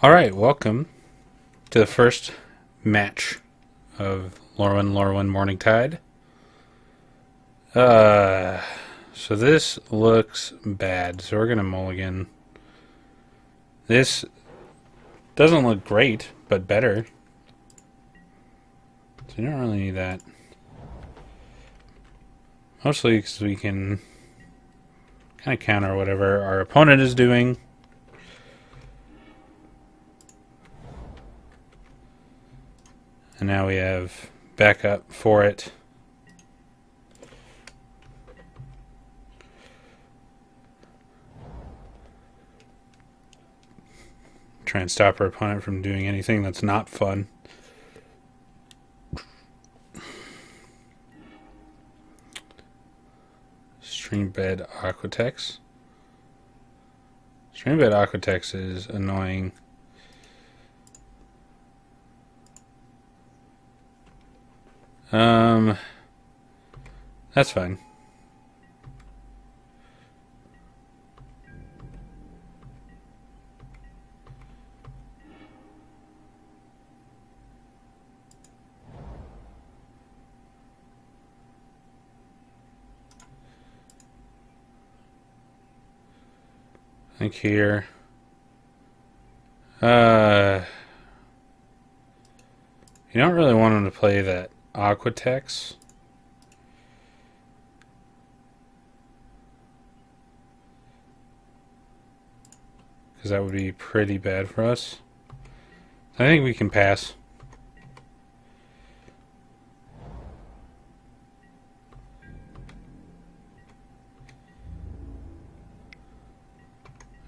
Alright, welcome to the first match of Lorwyn Lorwyn Morningtide. So this looks bad, so we're gonna mulligan. This doesn't look great, but better. So you don't really need that. Mostly because we can kind of counter whatever our opponent is doing. And now we have backup for it. Try and stop our opponent from doing anything that's not fun. Streambed Aquatex. Streambed Aquatex is annoying. That's fine. I think here. You don't really want him to play that Aquatex. Because that would be pretty bad for us. I think we can pass.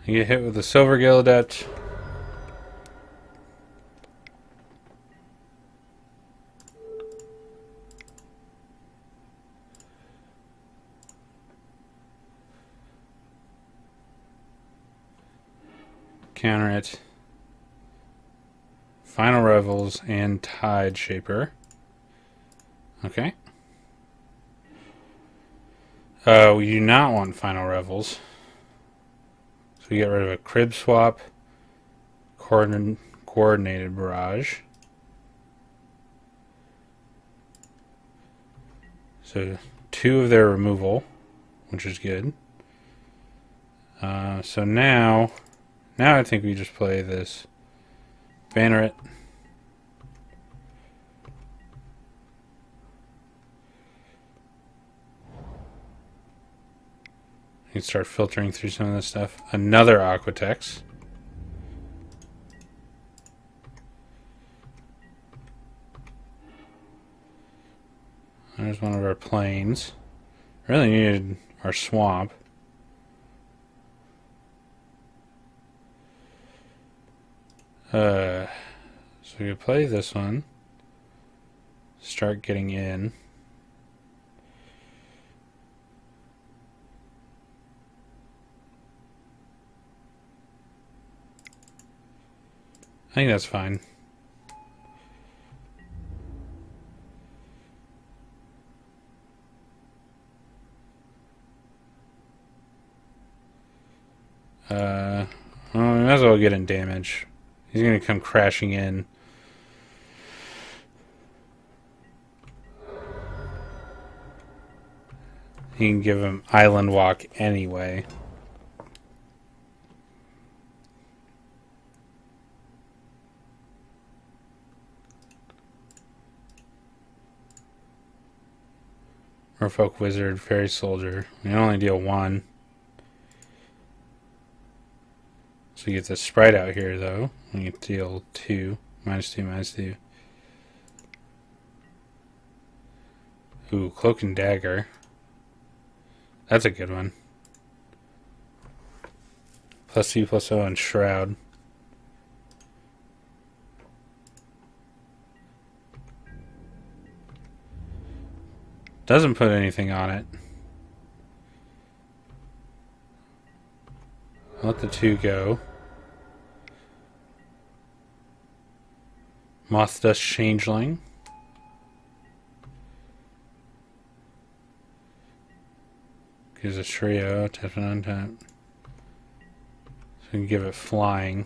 You get hit with the Silver Gale Adept. Counter it. Final Revels and Tide Shaper. Okay. We do not want Final Revels. So we get rid of a Crib Swap, Coordinated Barrage. So 2 of their removal, which is good. So now I think we just play this Banneret. You can start filtering through some of this stuff. Another Aquatex. There's one of our planes. Really needed our swamp. So we could play this one. Start getting in. I think that's fine. Well, we might as well get in damage. He's going to come crashing in. You can give him Island Walk anyway. Merfolk Wizard, Fairy Soldier. We only deal 1. So you get the sprite out here, though. You deal 2. -2, -2. Ooh, Cloak and Dagger. That's a good one. +C/+O and Shroud. Doesn't put anything on it. Let the 2 go. Moth Dust Changeling. Gives a trio, tap and untap. So we can give it flying.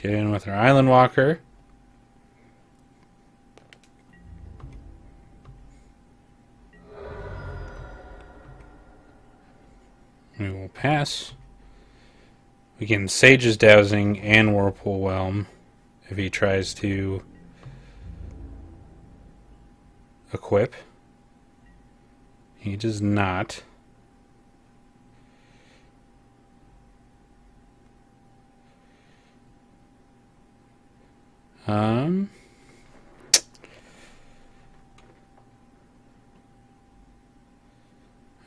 Get in with our island walker. We will pass. We can Sage's Dowsing and Whirlpool Whelm if he tries to equip. He does not.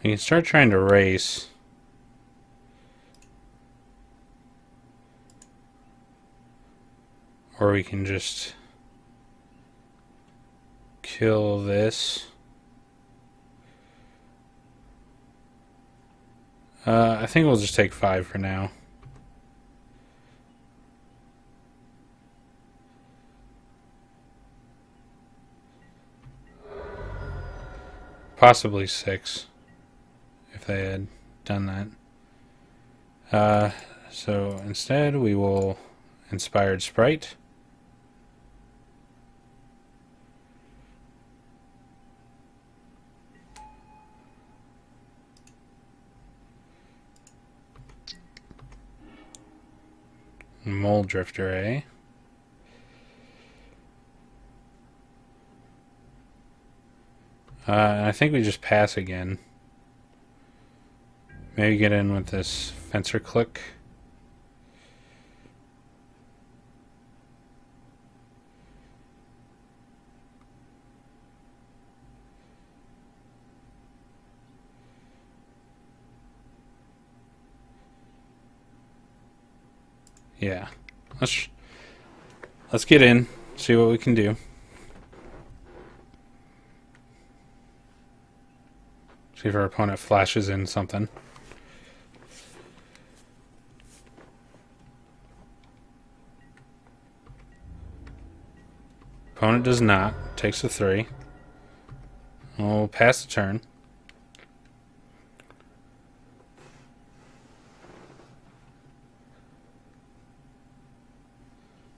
We can start trying to race. Or we can just kill this. I think we'll just take 5 for now. Possibly 6 if they had done that. So instead we will Inspired Sprite. Mole Drifter, eh? I think we just pass again. Maybe get in with this Fencer Click. Yeah. Let's get in, see what we can do. See if our opponent flashes in something. Opponent does not. Takes a 3. We'll pass the turn.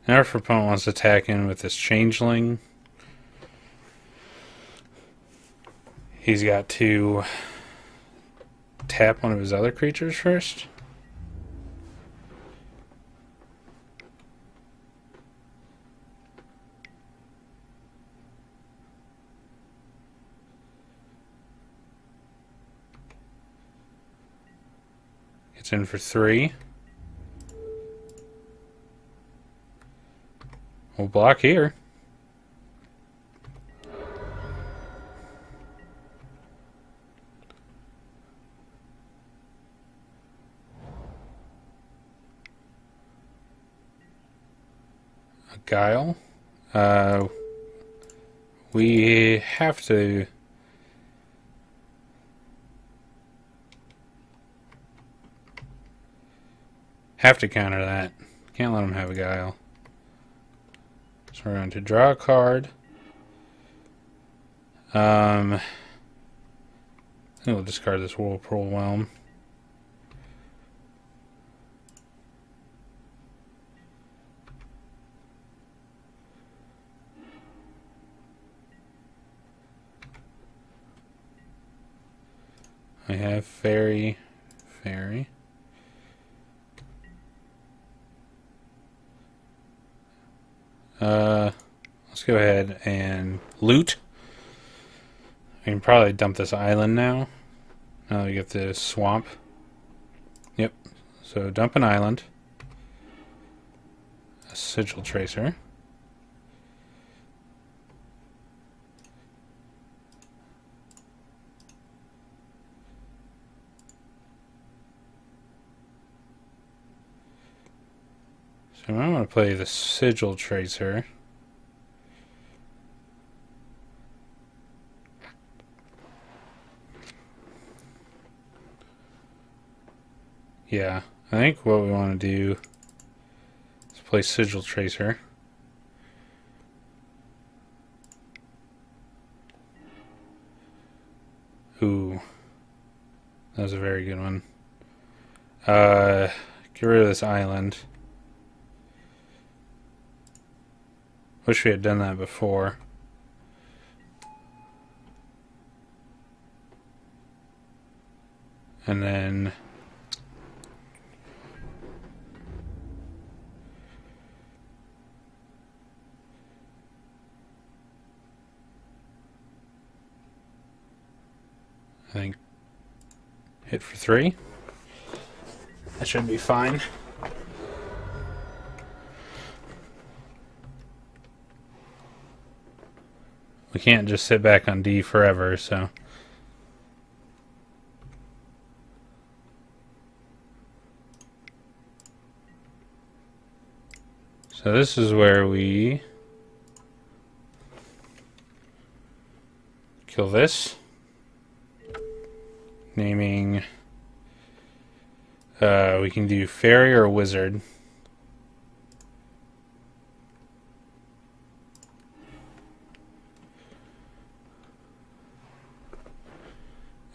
Now if our opponent wants to attack in with this Changeling, he's got to tap one of his other creatures first. Gets in for 3. We'll block here. A Guile. We have to counter that. Can't let him have a Guile. So we're going to draw a card. I think we'll discard this Whirlpool Whelm. We have Fairy. Let's go ahead and loot. We can probably dump this island now. Now we get the swamp. Yep. So dump an island. A Sigil Tracer. So I'm going to play the Sigil Tracer. Yeah, I think what we want to do is play Sigil Tracer. Ooh, that was a very good one. Get rid of this island. Wish we had done that before. And then I think hit for 3. That should be fine. We can't just sit back on D forever, so. So this is where we kill this. Naming, we can do fairy or wizard.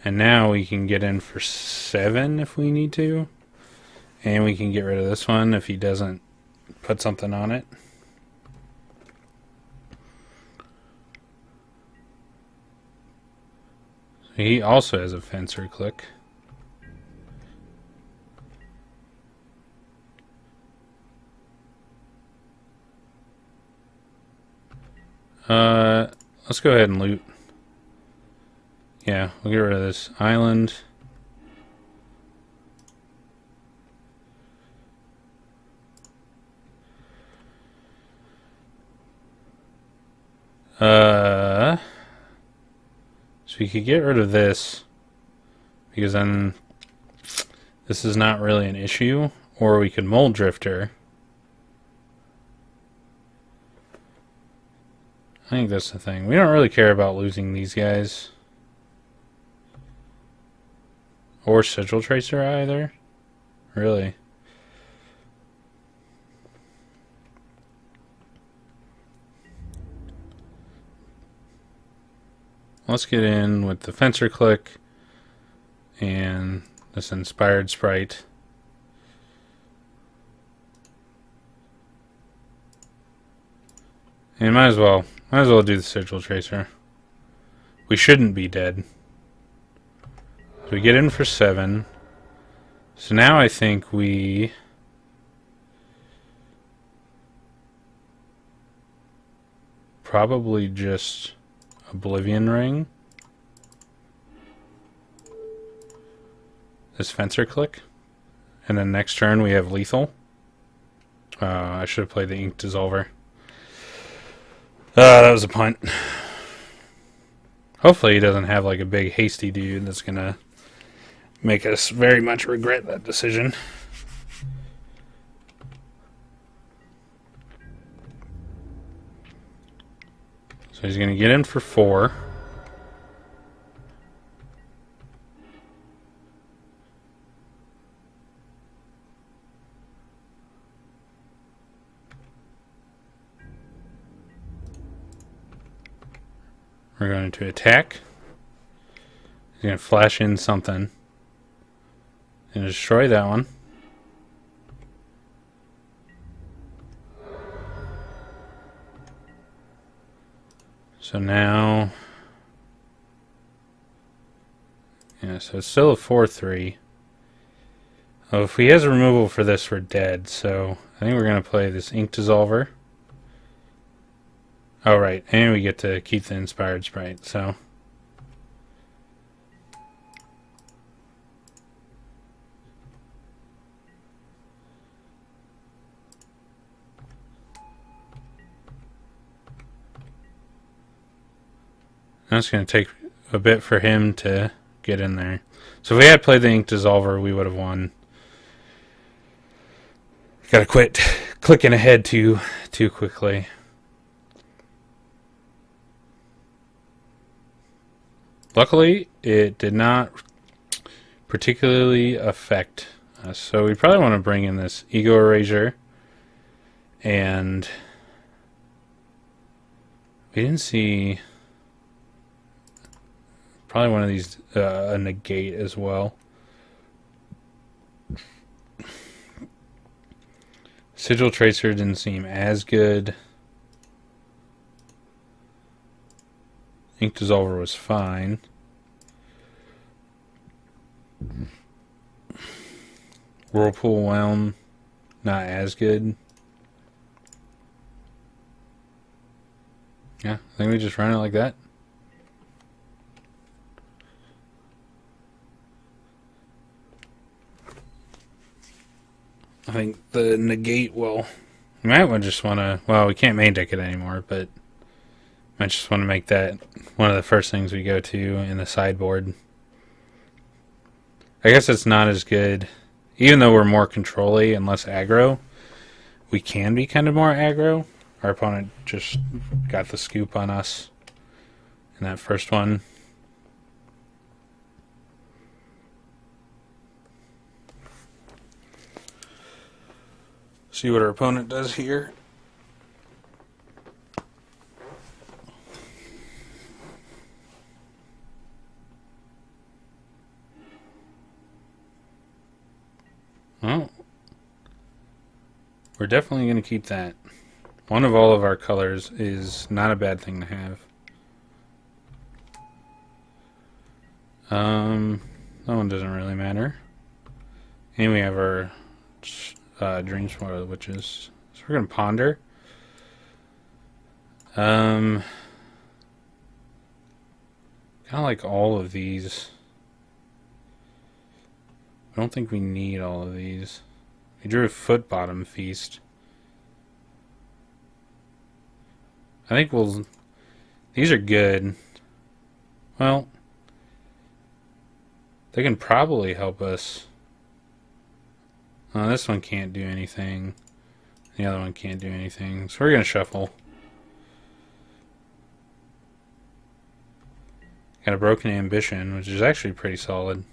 And now we can get in for 7 if we need to. And we can get rid of this one if he doesn't put something on it. He also has a fencer click. Let's go ahead and loot. Yeah, we'll get rid of this island. So we could get rid of this, because then this is not really an issue. Or we could mold drifter. I think that's the thing. We don't really care about losing these guys. Or sigil tracer either. Really. Let's get in with the fencer click and this inspired sprite. And might as well do the sigil tracer. We shouldn't be dead. So we get in for 7. So now I think we probably just Oblivion Ring. This fencer click. And then next turn we have lethal. I should have played the ink dissolver. That was a punt. Hopefully he doesn't have like a big hasty dude that's gonna make us very much regret that decision. So he's gonna get in for 4. We're going to attack. He's going to flash in something and destroy that one. So now, yeah, so it's still a 4-3. Oh, if he has a removal for this, we're dead. So I think we're going to play this ink dissolver. Oh, right, and we get to keep the inspired sprite, so. That's going to take a bit for him to get in there. So if we had played the ink dissolver, we would have won. Gotta quit clicking ahead too quickly. Luckily, it did not particularly affect us. So we probably want to bring in this ego erasure. And we didn't see probably one of these, a negate as well. Sigil tracer didn't seem as good. Ink Dissolver was fine. Whirlpool Whelm, not as good. Yeah, I think we just run it like that. I think the negate will... We might just want to... Well, we can't main deck it anymore, but... I just want to make that one of the first things we go to in the sideboard. I guess it's not as good. Even though we're more control-y and less aggro, we can be kind of more aggro. Our opponent just got the scoop on us in that first one. See what our opponent does here. Well, we're definitely going to keep that. One of all of our colors is not a bad thing to have. That one doesn't really matter. And we have our Dream Spoiler Witches. So we're going to Ponder. Kind of like all of these. I don't think we need all of these. We drew a Foot Bottom Feast. I think we'll... These are good. Well, they can probably help us. This one can't do anything. The other one can't do anything. So we're going to shuffle. Got a Broken Ambition, which is actually pretty solid.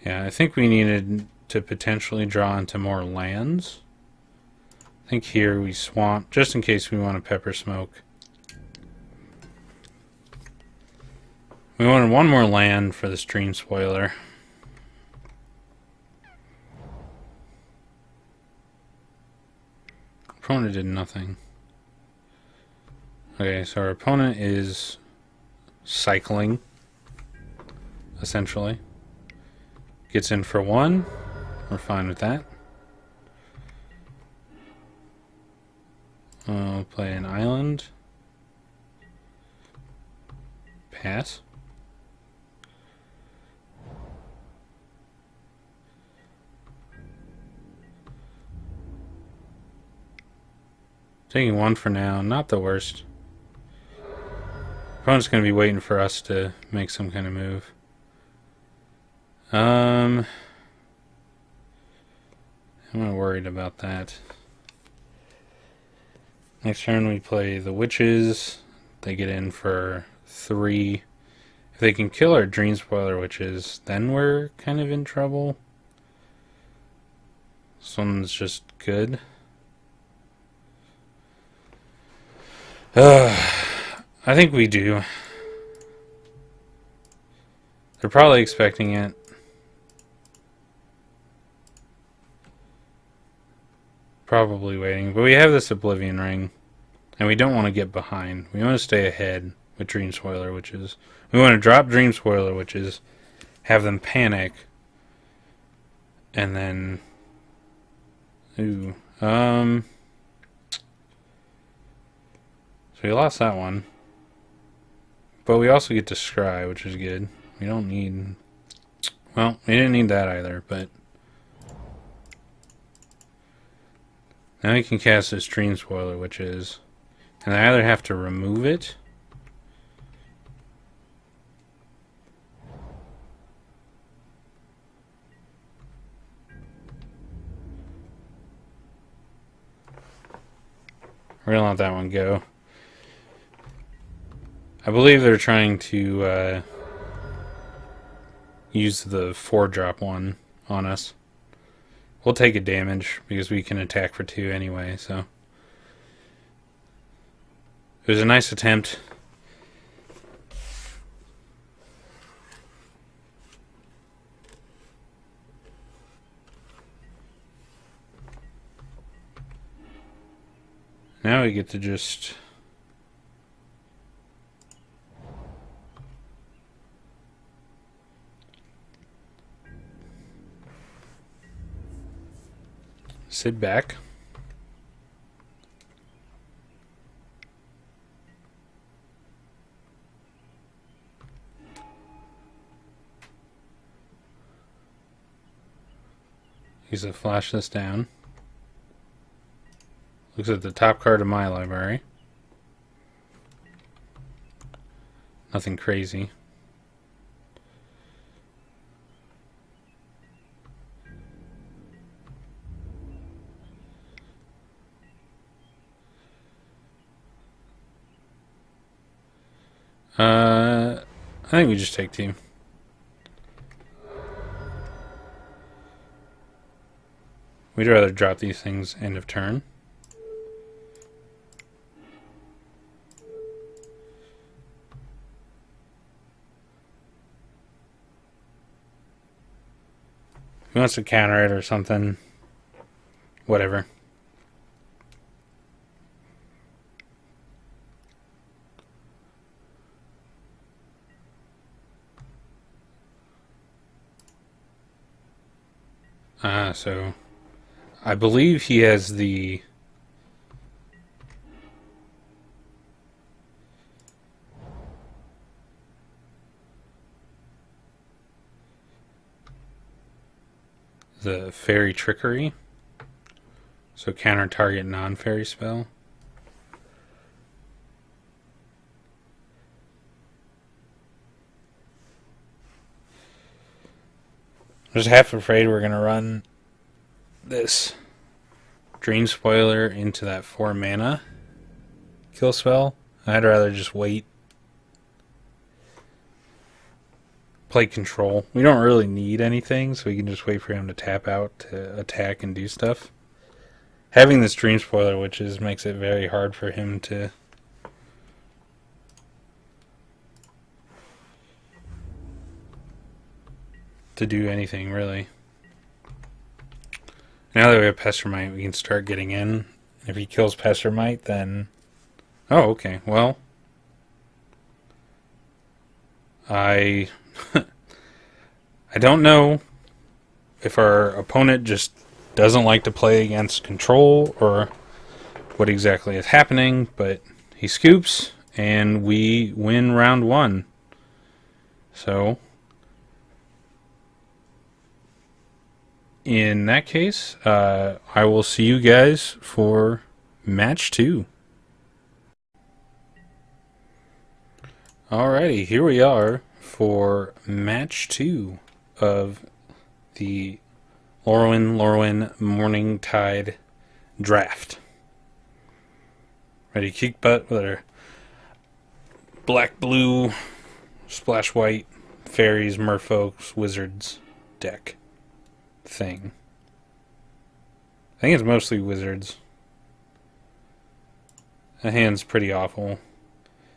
Yeah, I think we needed to potentially draw into more lands. I think here we swamp, just in case we want to Pepper Smoke. We wanted one more land for this Dream Spoiler. Opponent did nothing. Okay, so our opponent is cycling, essentially. Gets in for one. We're fine with that. I'll play an island. Pass. Taking one for now, not the worst. Opponent's going to be waiting for us to make some kind of move. I'm not worried about that. Next turn we play the Witches. They get in for 3. If they can kill our Dream Spoiler Witches, then we're kind of in trouble. This one's just good. I think we do. They're probably expecting it. Probably waiting. But we have this Oblivion Ring. And we don't want to get behind. We want to stay ahead with Dream Spoiler Witches. We want to drop Dream Spoiler Witches, have them panic, and then... Ooh. So we lost that one. But we also get to Scry, which is good. We don't need... Well, we didn't need that either, but... Now we can cast this Dream Spoiler, which is... And I either have to remove it... We're gonna let that one go. I believe they're trying to use the 4-drop one on us. We'll take a damage because we can attack for 2 anyway, so. It was a nice attempt. Now we get to just sit back. Use to flash this down. Looks at the top card of my library. Nothing crazy. I think we just take 2. We'd rather drop these things end of turn. If he wants to counter it or something, whatever. So I believe he has the fairy trickery. So counter target non-fairy spell. I'm just half afraid we're gonna run this Dream Spoiler into that 4 mana kill spell. I'd rather just wait. Play control. We don't really need anything, so we can just wait for him to tap out to attack and do stuff. Having this Dream Spoiler, which makes it very hard for him to do anything, really. Now that we have Pestermite, we can start getting in. If he kills Pestermite, then... Oh, okay. Well... I don't know if our opponent just doesn't like to play against control or what exactly is happening, but he scoops, and we win round 1. So... in that case, I will see you guys for match 2. Alrighty, here we are for match 2 of the Lorwyn Lorwyn Morningtide draft. Ready to kick butt with our black, blue, splash white, fairies, merfolks, wizards deck thing. I think it's mostly wizards. That hand's pretty awful.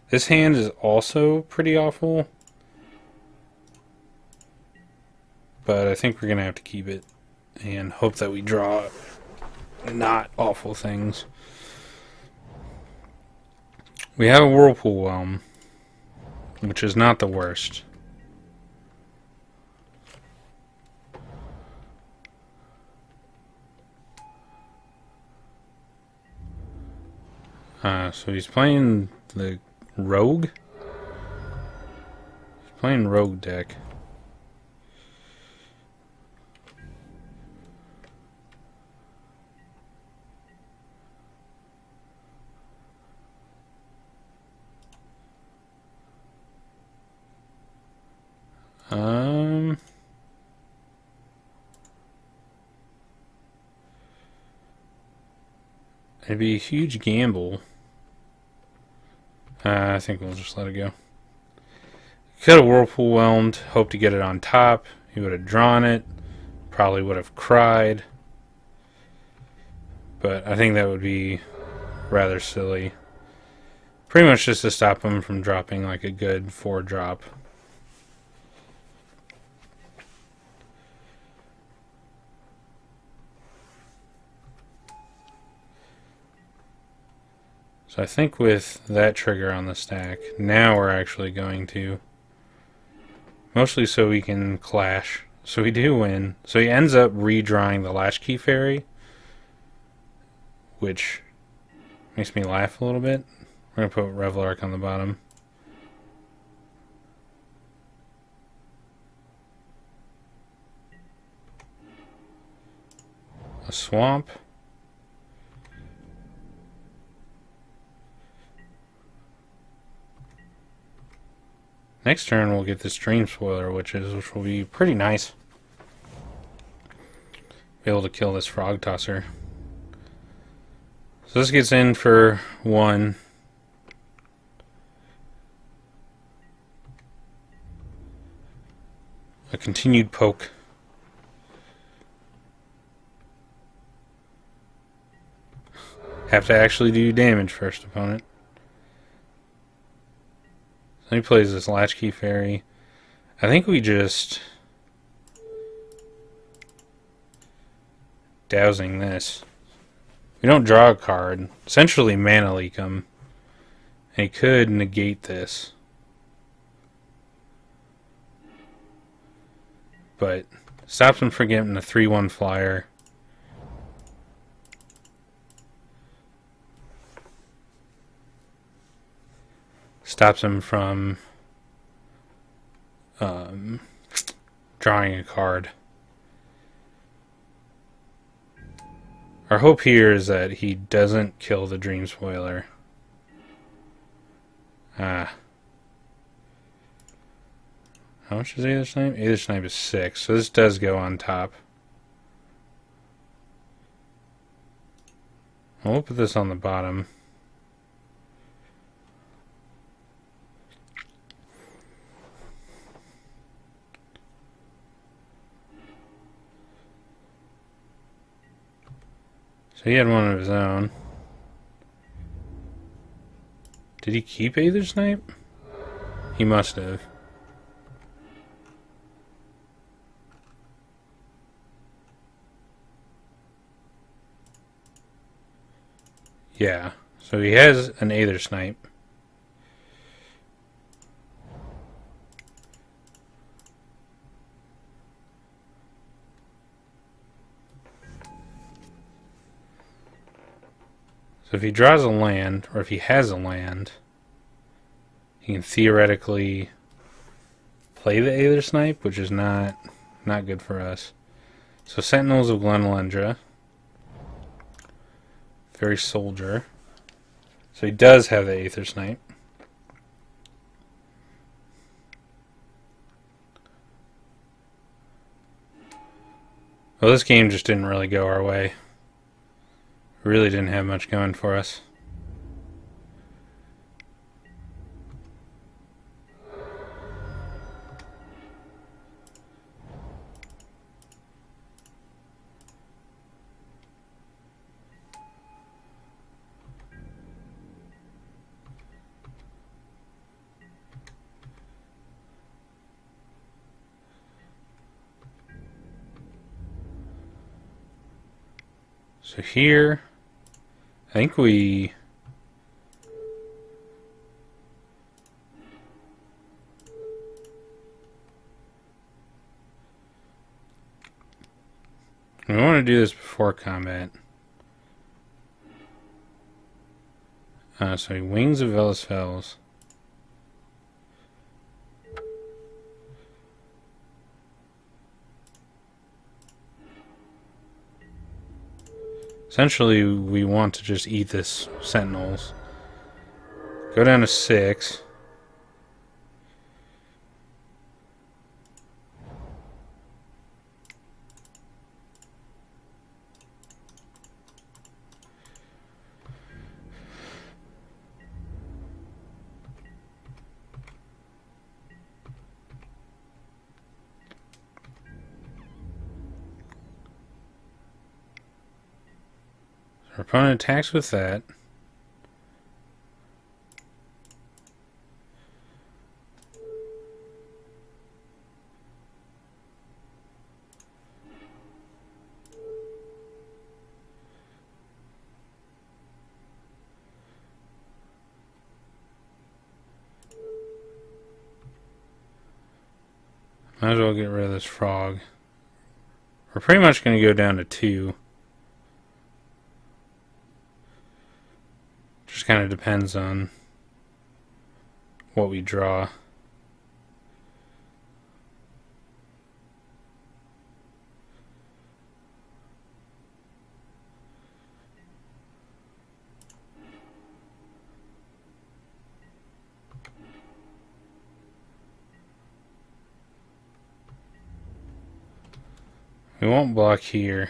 This hand is also pretty awful, but I think we're gonna have to keep it and hope that we draw not awful things. We have a Whirlpool Whelm, which is not the worst. So he's playing the Rogue? He's playing Rogue deck. It'd be a huge gamble. I think we'll just let it go. Could have Whirlpool Whelmed, hoped to get it on top. He would have drawn it. Probably would have cried. But I think that would be rather silly. Pretty much just to stop him from dropping like a good 4-drop. So I think with that trigger on the stack, now we're actually going to... Mostly so we can clash. So we do win. So he ends up redrawing the Latchkey Fairy, which makes me laugh a little bit. We're going to put Revelark on the bottom. A Swamp. Next turn we'll get this Dream Spoiler, which will be pretty nice. Be able to kill this Frog Tosser. So this gets in for 1. A continued poke. Have to actually do damage first, opponent. So he plays this Latchkey Fairy. I think we just... Dowsing this. We don't draw a card. Essentially mana leak him. And he could negate this. But stops him from getting a 3/1 flyer. Stops him from drawing a card. Our hope here is that he doesn't kill the Dream Spoiler. How much is Aether Snipe? Aether Snipe is 6, so this does go on top. We'll put this on the bottom. So he had one of his own. Did he keep Aether Snipe? He must have. Yeah, so he has an Aether Snipe. So if he draws a land, or if he has a land, he can theoretically play the Aether Snipe, which is not good for us. So Sentinels of Glenelendra. Very soldier. So he does have the Aether Snipe. Well, this game just didn't really go our way. Really didn't have much going for us. So here, I think we want to do this before combat. So Wings of Velasfels. Essentially, we want to just eat this Sentinels. Go down to 6. Our opponent attacks with that. Might as well get rid of this frog. We're pretty much going to go down to 2. Just kind of depends on what we draw. We won't block here.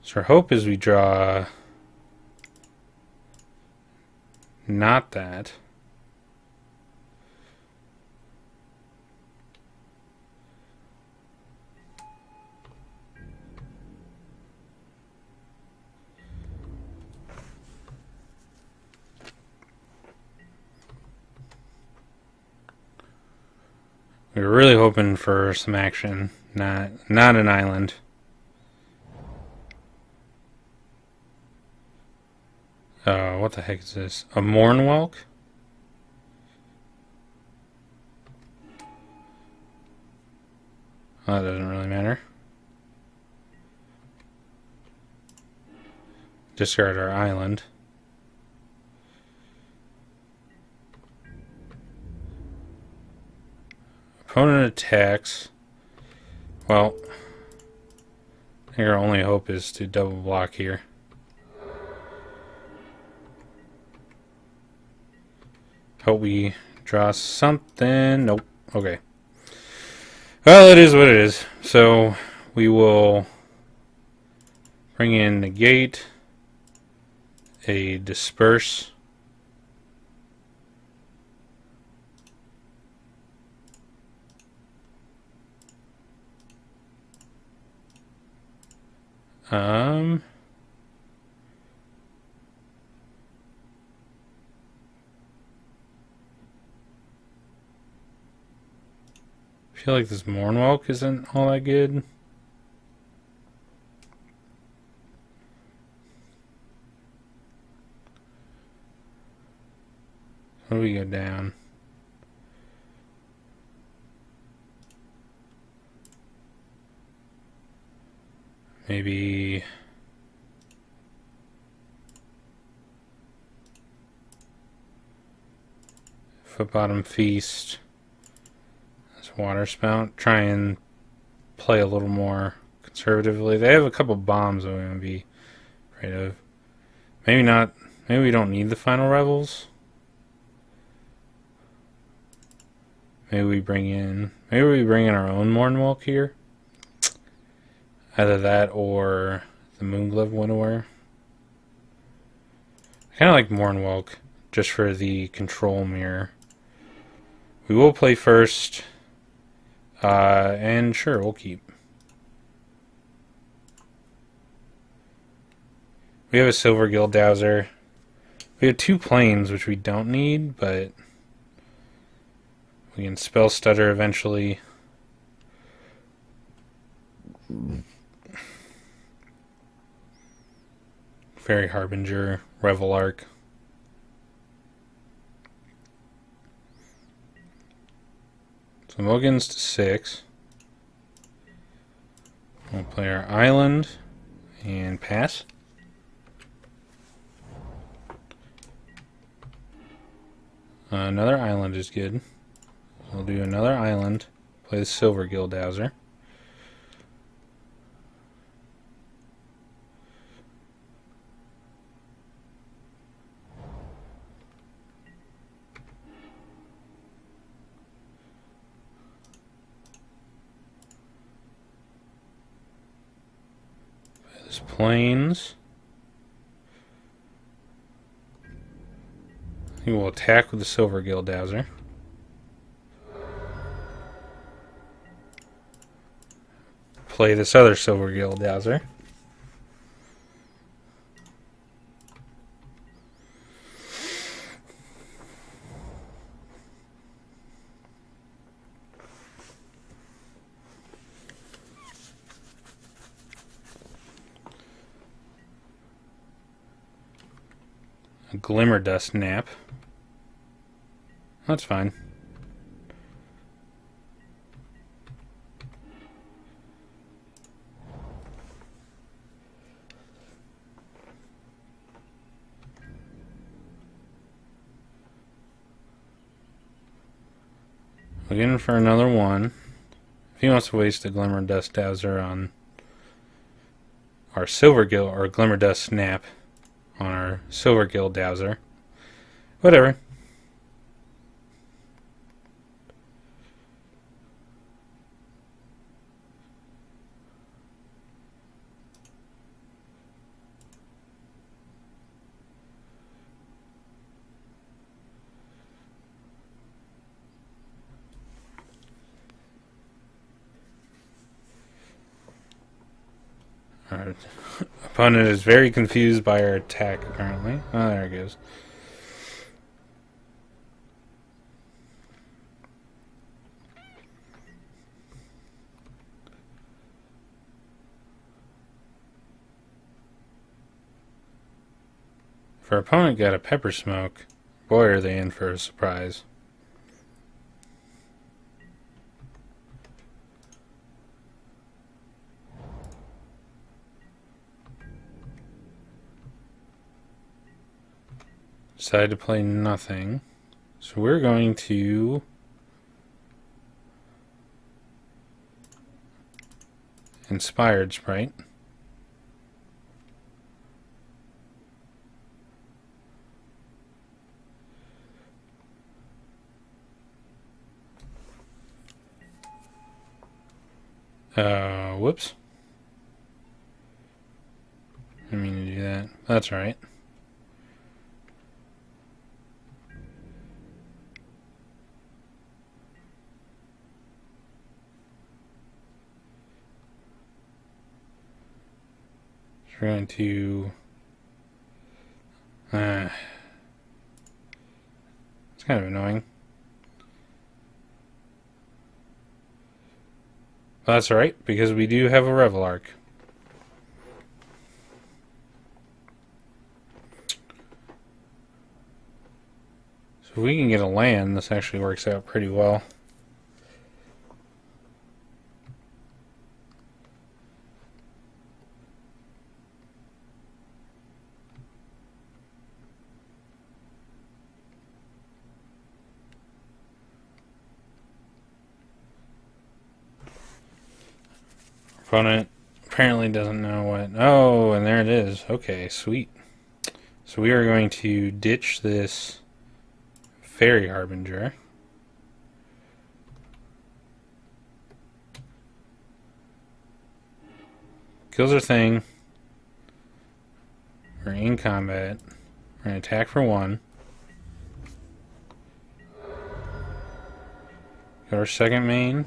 So our hope is we draw not that. We were really hoping for some action, not an island. What the heck is this? A Mornwelk? That doesn't really matter. Discard our island. Opponent attacks. Well, I think our only hope is to double block here. Hope we draw something. Nope. Okay. Well, it is what it is. So we will bring in negate, a disperse. I feel like this Mornwelk isn't all that good. Where do we go down? Maybe Foot Bottom Feast. This Water Spout. Try and play a little more conservatively. They have a couple bombs that we're going to be afraid of. Maybe not. Maybe we don't need the Final Revels. Maybe we bring in our own Mornwelk here. Either that or the Moonglove Winnower. I kind of like Mornwelk just for the control mirror. We will play first. And sure, we'll keep. We have a Silver Gildowser. We have 2 planes, which we don't need, but we can Spell Stutter eventually. Fairy Harbinger, Revel Arc. So mulligans to 6. We'll play our island and pass. Another island is good. We'll do another island. Play the Silver Gildowser. Planes. He will attack with the Silver Gildowser. play this other Silver Gill Dowser. A Glimmer Dust Nap. That's fine. Looking for another one. If he wants to waste a Glimmer Dust Dowser on our Silver Gill, or Glimmer Dust Snap on our Silver Gill Dowser, whatever. Our opponent is very confused by our attack, apparently. Oh, there it goes. If our opponent got a Pepper Smoke, boy, are they in for a surprise. Decided to play nothing. So we're going to Inspired Sprite. Whoops. I didn't mean to do that. That's right. We're going to it's kind of annoying. Well, that's alright, because we do have a Revel Arc. So if we can get a land, this actually works out pretty well. Opponent apparently doesn't know what... Oh, and there it is. Okay, sweet. So we are going to ditch this Fairy Harbinger. Kills our thing. We're in combat. We're going to attack for 1. Got our second main.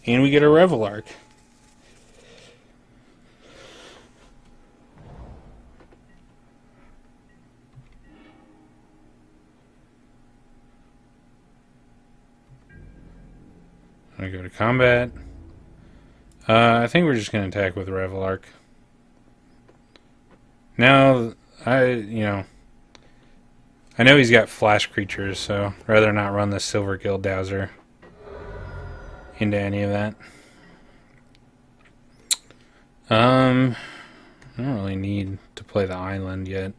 And we get a Revel Arc. I go to combat. I think we're just going to attack with Revel Arc. Now, I know he's got flash creatures, so I'd rather not run the Silver Gill Dowser into any of that. I don't really need to play the island yet.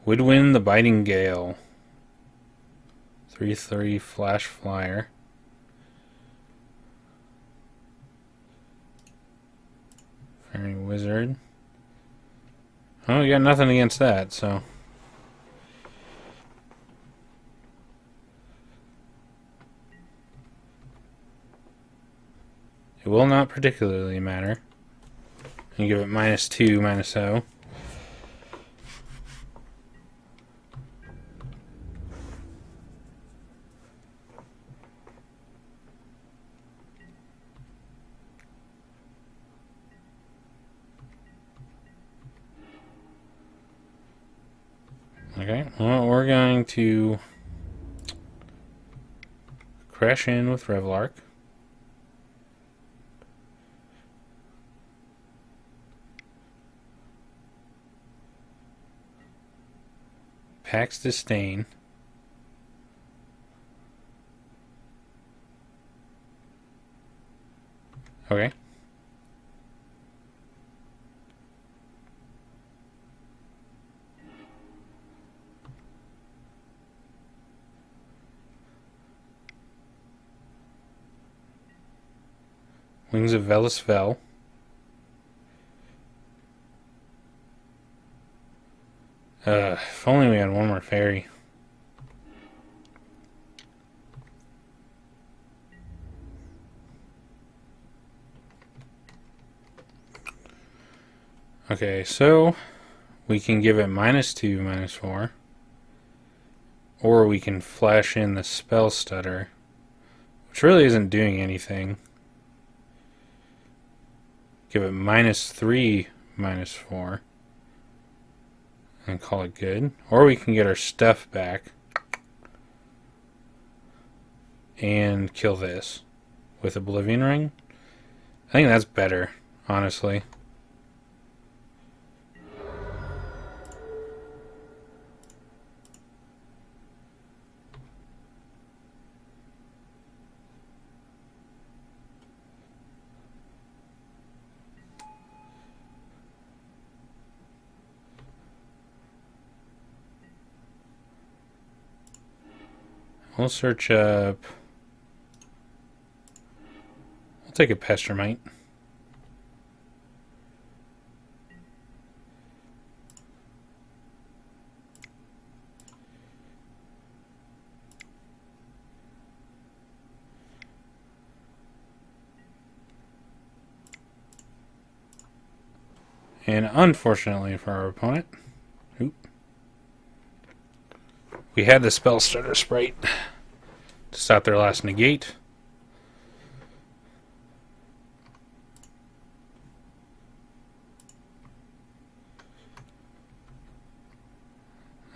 Woodwind the Biting Gale. 3/3 Flash Flyer. Fairy Wizard. Oh, we got nothing against that, so... It will not particularly matter. And give it -2, -0. Okay, well, we're going to crash in with Revlark. Pax Disdain. Okay. Wings of Velasvel. If only we had one more fairy. Okay, so we can give it -2, -4. Or we can flash in the Spell Stutter, which really isn't doing anything. Give it -3, -4. And call it good. Or we can get our stuff back and kill this with Oblivion Ring. I think that's better, honestly. We'll search up... We'll take a Pestermite. And unfortunately for our opponent, we had the Spell Starter Sprite to stop their last negate.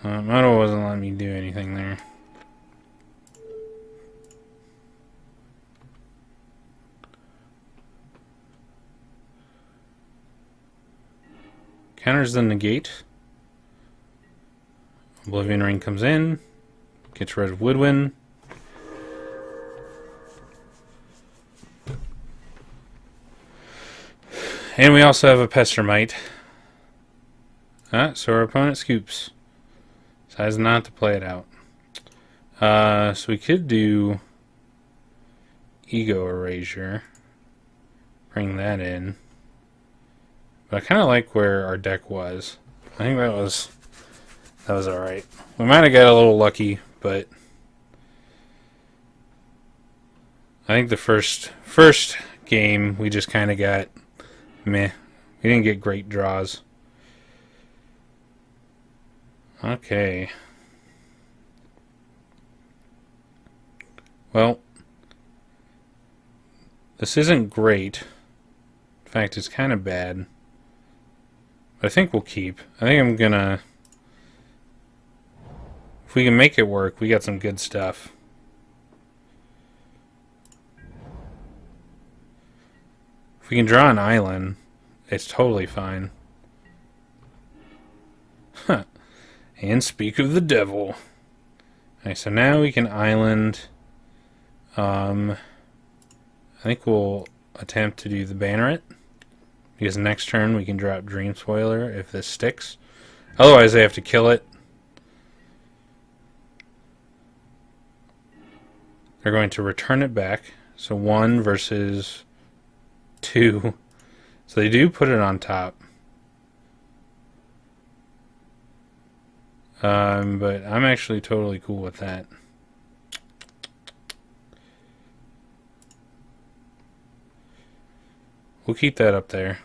Moto wasn't letting me do anything there. Counters the negate. Oblivion Ring comes in, gets rid of Woodwind. And we also have a Pestermite. So our opponent scoops. Decides not to play it out. So we could do Ego Erasure. Bring that in. But I kind of like where our deck was. I think that was alright. We might have got a little lucky, but I think the first game we just kind of got meh. We didn't get great draws. Okay. Well, this isn't great. In fact, it's kind of bad. But I think we'll keep. I think I'm gonna... If we can make it work, we got some good stuff. If we can draw an island, it's totally fine. Huh. And speak of the devil. Okay, so now we can island. I think we'll attempt to do the Banneret. Because next turn we can drop Dream Spoiler if this sticks. Otherwise they have to kill it. They're going to return it back. So 1 versus 2. So they do put it on top. But I'm actually totally cool with that. We'll keep that up there.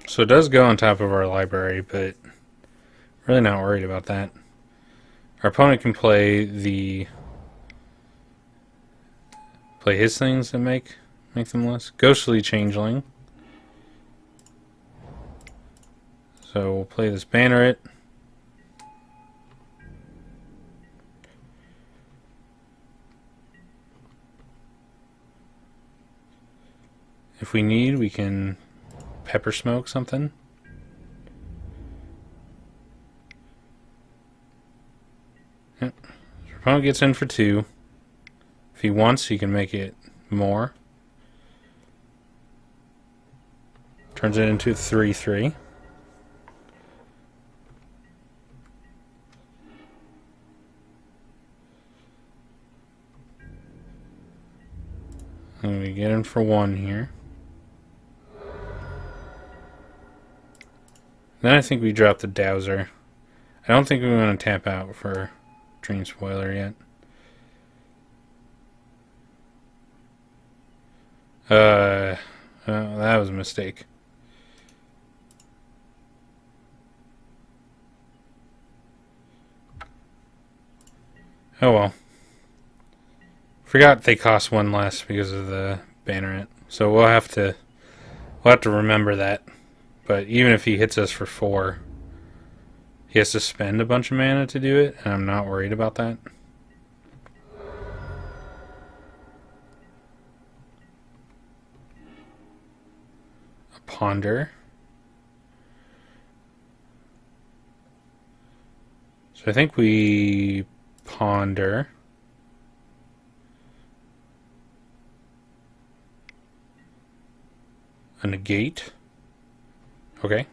So it does go on top of our library, but really not worried about that. Our opponent can play his things that make them less. Ghostly Changeling. So we'll play this Banneret. If we need, we can pepper smoke something. Yep. Your opponent gets in for 2. If he wants, he can make it more. Turns it into 3/3. And we get in for 1 here. Then I think we drop the Dowser. I don't think we want to tap out for Dream Spoiler yet. That was a mistake. Oh well. Forgot they cost 1 less because of the banneret. So we'll have to remember that. But even if he hits us for 4, he has to spend a bunch of mana to do it, and I'm not worried about that. A Ponder. So I think we Ponder. A negate. Okay.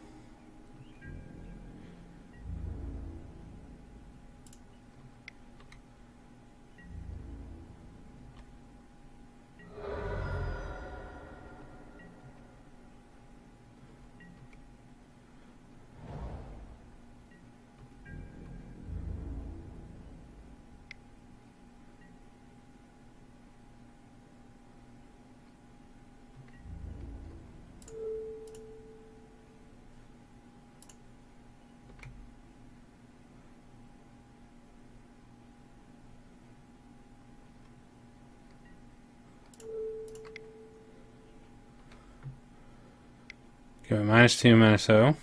Give it -2, -0.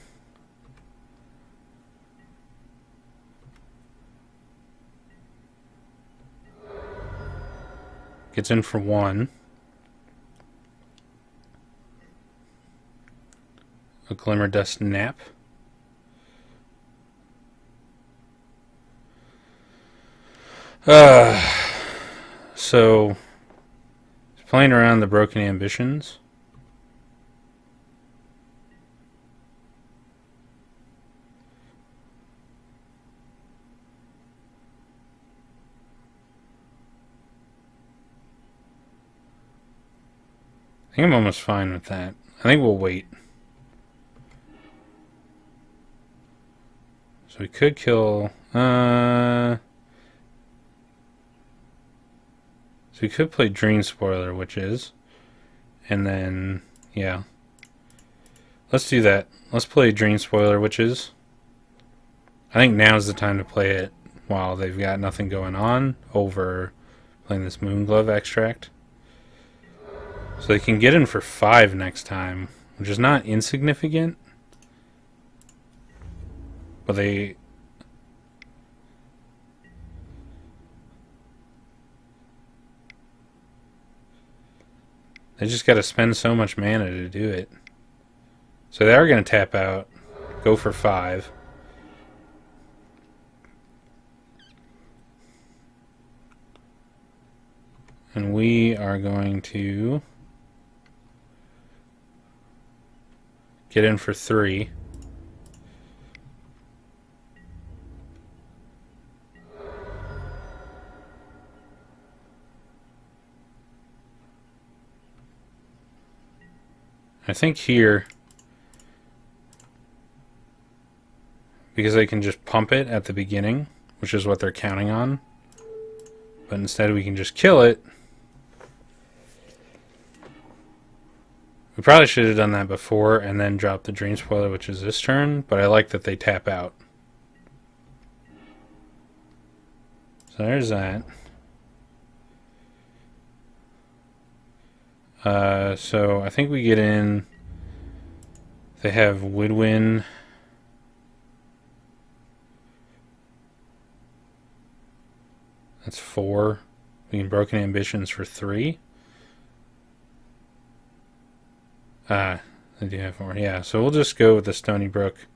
Gets in for 1. A Glimmer Dust Nap. So he's playing around the Broken Ambitions. I think I'm almost fine with that. I think we'll wait. So we could kill... So we could play Dream Spoiler, which is... And then... Yeah. Let's do that. Let's play Dream Spoiler, Witches. I think now's the time to play it while they've got nothing going on over playing this Moonglove extract. So they can get in for 5 next time, which is not insignificant. But they just got to spend so much mana to do it. So they are going to tap out, go for 5. And we are going to get in for 3. I think here, because they can just pump it at the beginning, which is what they're counting on, but instead we can just kill it. We probably should have done that before and then drop the Dream Spoiler, which is this turn, but I like that they tap out. So there's that. So I think we get in. They have Woodwind. That's 4. We can Broken Ambitions for 3. They do have more. Yeah, so we'll just go with the Stony Brook.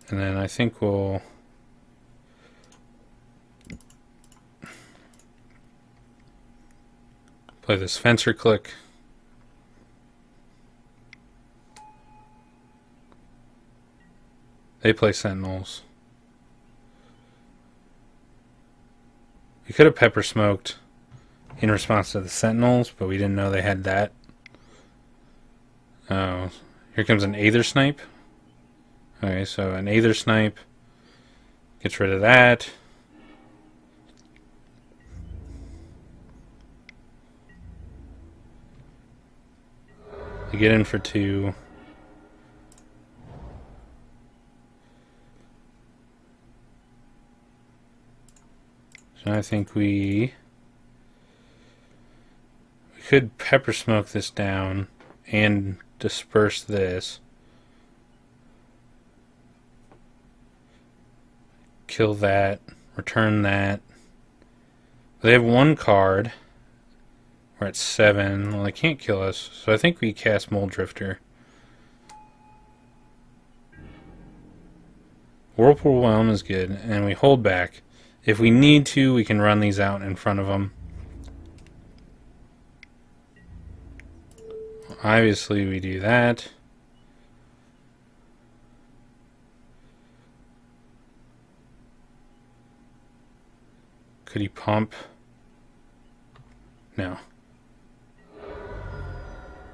And then I think we'll play this Fencer Click. They play Sentinels. We could have Pepper Smoked in response to the Sentinels, but we didn't know they had that. Oh, here comes an Aether Snipe. Okay, so an Aether Snipe gets rid of that. You get in for 2. So I think we could Pepper Smoke this down and disperse this. Kill that. Return that. They have 1 card. We're at 7. Well, they can't kill us, so I think we cast Mold Drifter. Whirlpool Whelm is good, and we hold back. If we need to, we can run these out in front of them. Obviously, we do that. Could he pump? No.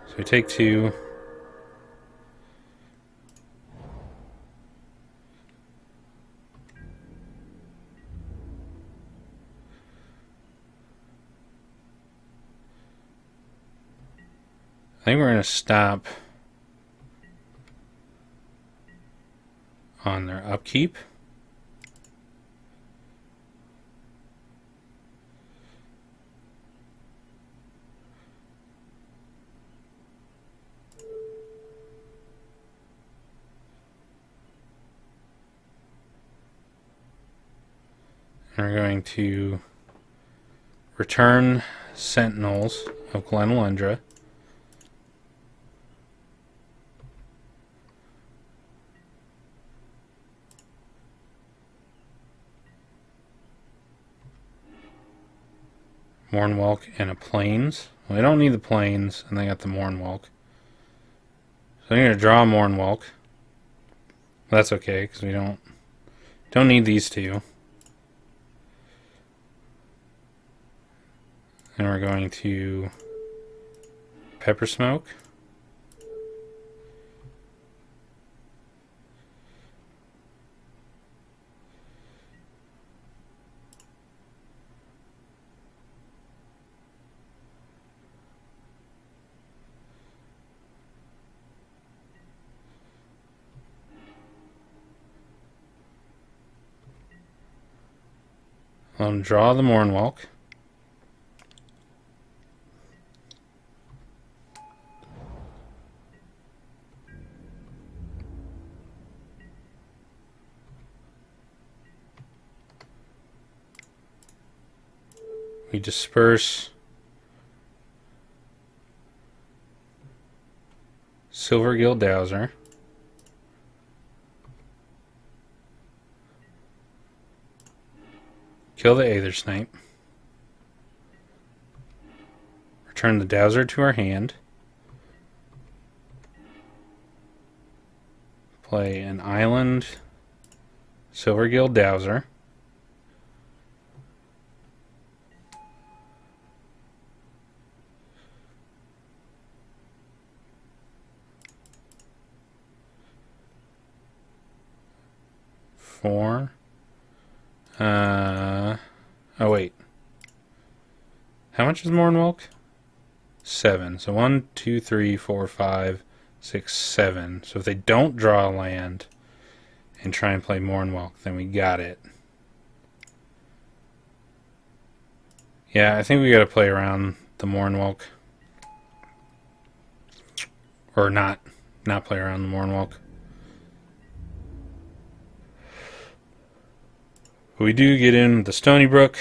So we take 2. I think we're going to stop on their upkeep. And we're going to return Sentinels of Glenalundra. Mournwalk and a Plains. Well, they don't need the Plains, and they got the Mournwalk. So I'm going to draw a Mournwalk. That's okay, because we don't need these 2. And we're going to Pepper Smoke. Draw the Mournwalk. We disperse Silvergill Dowser. Kill the Aether Snipe. Return the Dowser to our hand. Play an Island Silvergill Dowser. Four. Oh wait. How much is Mournwalk? 7. So 1, 2, 3, 4, 5, 6, 7. So if they don't draw a land and try and play Mournwalk, then we got it. Yeah, I think we got to play around the Mournwalk. Or not play around the Mournwalk. We do get in the Stony Brook.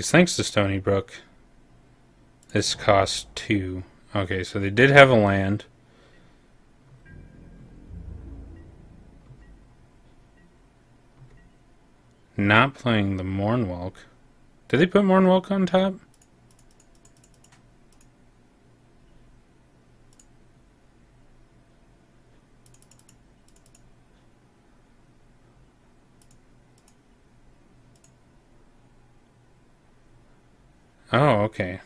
Because thanks to Stony Brook, this costs 2. Okay, so they did have a land. Not playing the Mornwalk. Did they put Mornwalk on top? Oh, okay.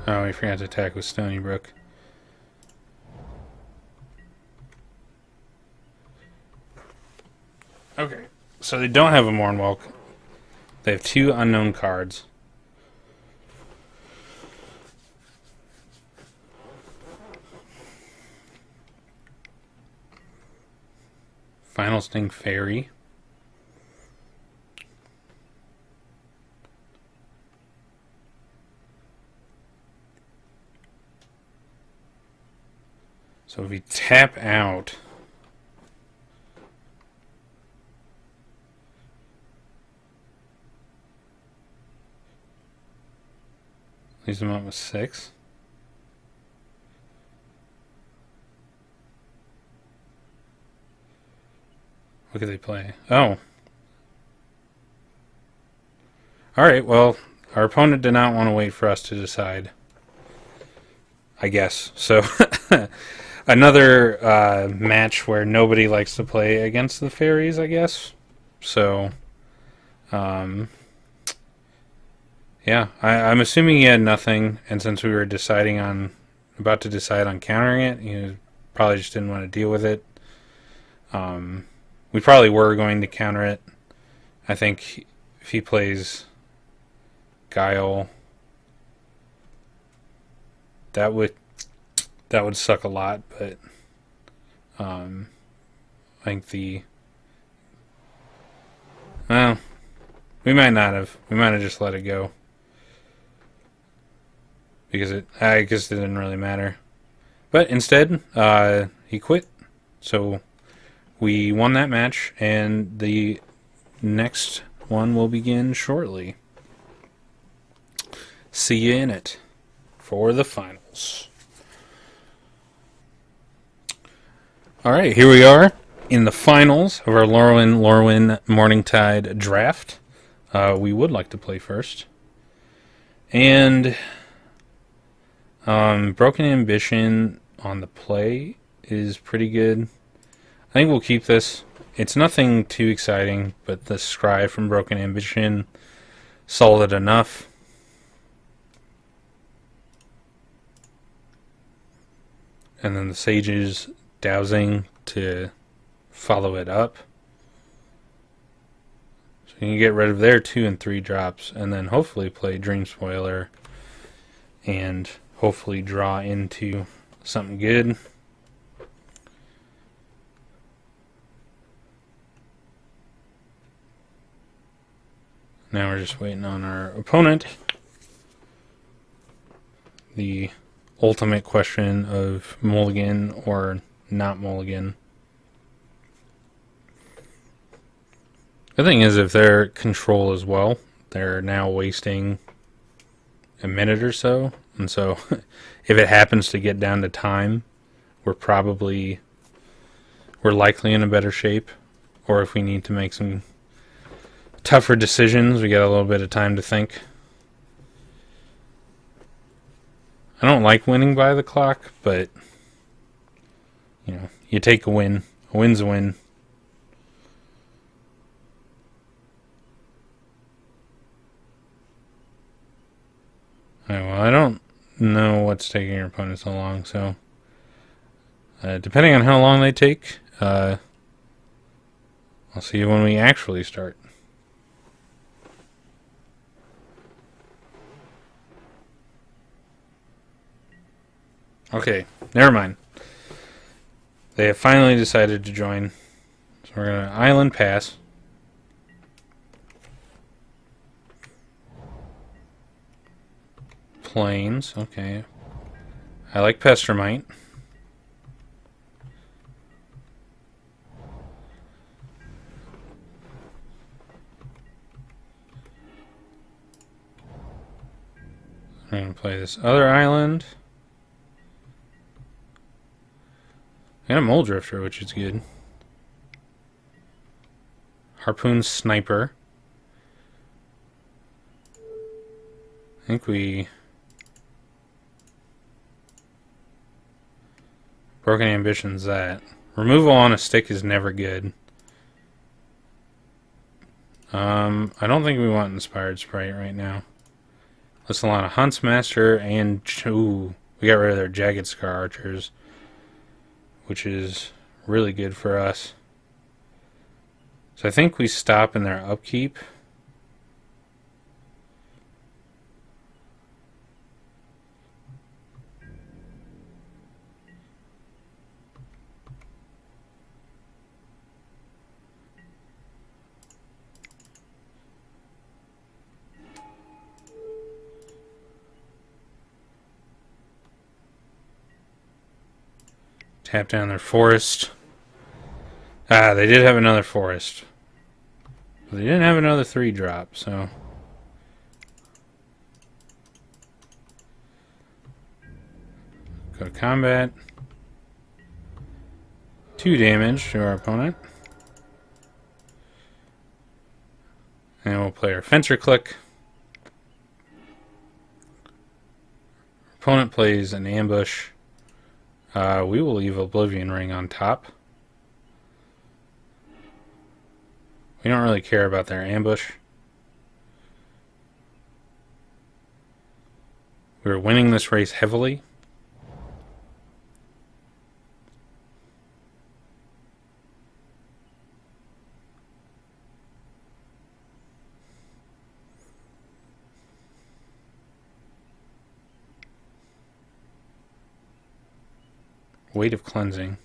Oh, we forgot to attack with Stony Brook. Okay, so they don't have a Mornwalk. They have 2 unknown cards. Final Sting Fairy. So if we tap out, leaves them up with 6. What could they play? Oh. Alright, well, our opponent did not want to wait for us to decide. I guess. So, another match where nobody likes to play against the fairies, I guess. So, yeah, I'm assuming he had nothing, and since we were about to decide on countering it, he probably just didn't want to deal with it. We probably were going to counter it. I think if he plays Guile, that would suck a lot, but I think well, we might not have. We might have just let it go. Because I guess it didn't really matter. But instead, he quit. So we won that match, and the next one will begin shortly. See you in it for the finals. Alright, here we are in the finals of our Lorwyn Lorwyn Morningtide draft. We would like to play first. And Broken Ambition on the play is pretty good. I think we'll keep this. It's nothing too exciting, but the Scry from Broken Ambition, solid enough. And then the Sage's Dowsing to follow it up. So you can get rid of their 2 and 3 drops, and then hopefully play Dream Spoiler and hopefully draw into something good. Now we're just waiting on our opponent. The ultimate question of mulligan or not mulligan. The thing is, if they're control as well, they're now wasting a minute or so. And so if it happens to get down to time, we're likely in a better shape. Or if we need to make some tougher decisions, we got a little bit of time to think. I don't like winning by the clock, but you know, you take a win. A win's a win. Alright, well, I don't know what's taking your opponent so long, so depending on how long they take, I'll see you when we actually start. Okay, never mind. They have finally decided to join. So we're going to island pass. plains. Okay. I like pestermite. I'm going to play this other island. I got a mole drifter, which is good. Harpoon sniper. I think we... Broken ambitions that. Removal on a stick is never good. I don't think we want Inspired Sprite right now. Let's allow a Huntsmaster and... Ooh, we got rid of their Jagged Scar Archers, which is really good for us. So I think we stop in their upkeep. Tap down their forest. Ah, they did have another forest. But they didn't have another 3-drop, so... Go to combat. 2 damage to our opponent. And we'll play our Fencer Click. Opponent plays an ambush. We will leave Oblivion Ring on top. We don't really care about their ambush. We're winning this race heavily. Weight of Cleansing.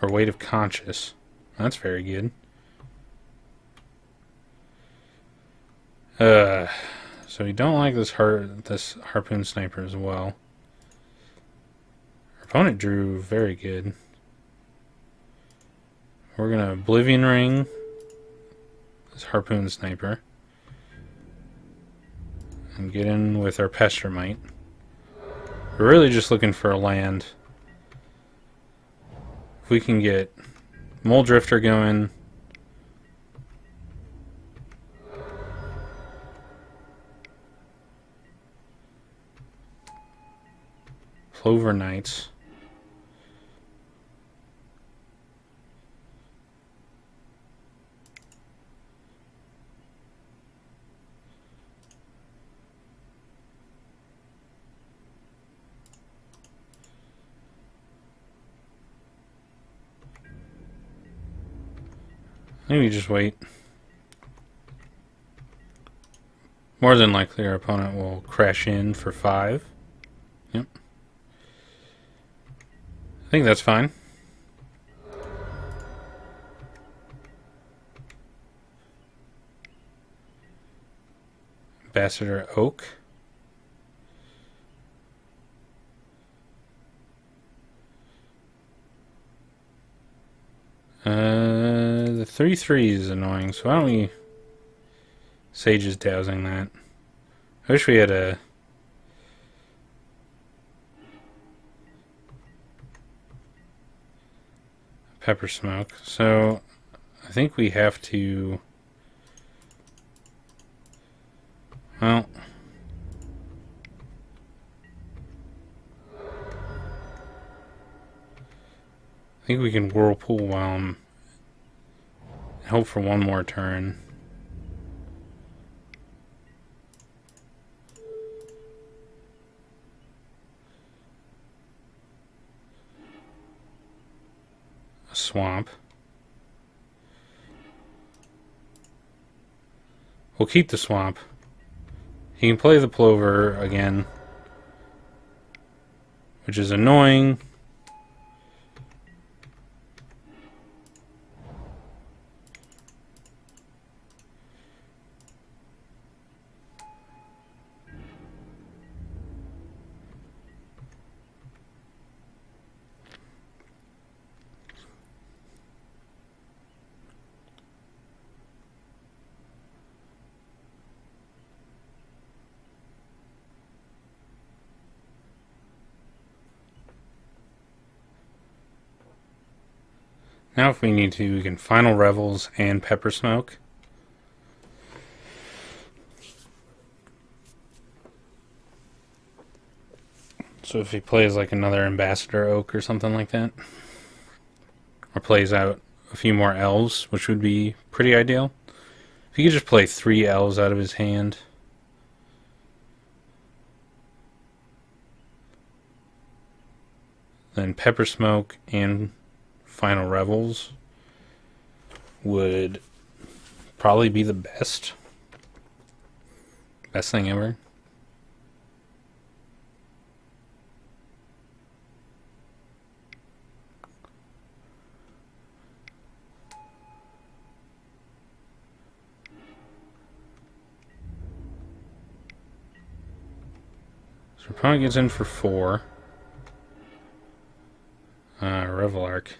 Or Weight of Conscious. That's very good. So we don't like this Harpoon Sniper as well. Our opponent drew very good. We're gonna Oblivion Ring this Harpoon Sniper. And get in with our Pestermite. We're really just looking for a land. If we can get Mole Drifter going. Clover Knights. Maybe just wait. More than likely our opponent will crash in for 5. Yep. I think that's fine. Ambassador Oak. The 3/3 is annoying, so why don't we... Sage is dousing that. I wish we had a... Pepper Smoke. So, I think we have to... Well... I think we can Whirlpool Whelm and hope for one more turn. A Swamp. We'll keep the Swamp. He can play the Plover again, which is annoying. Now if we need to, we can Final Revels and Pepper Smoke. So if he plays like another Ambassador Oak or something like that, or plays out a few more elves, which would be pretty ideal. If he could just play 3 elves out of his hand. Then Pepper Smoke and Final Revels would probably be the best. Best thing ever. So opponent gets in for 4. Revel Arc.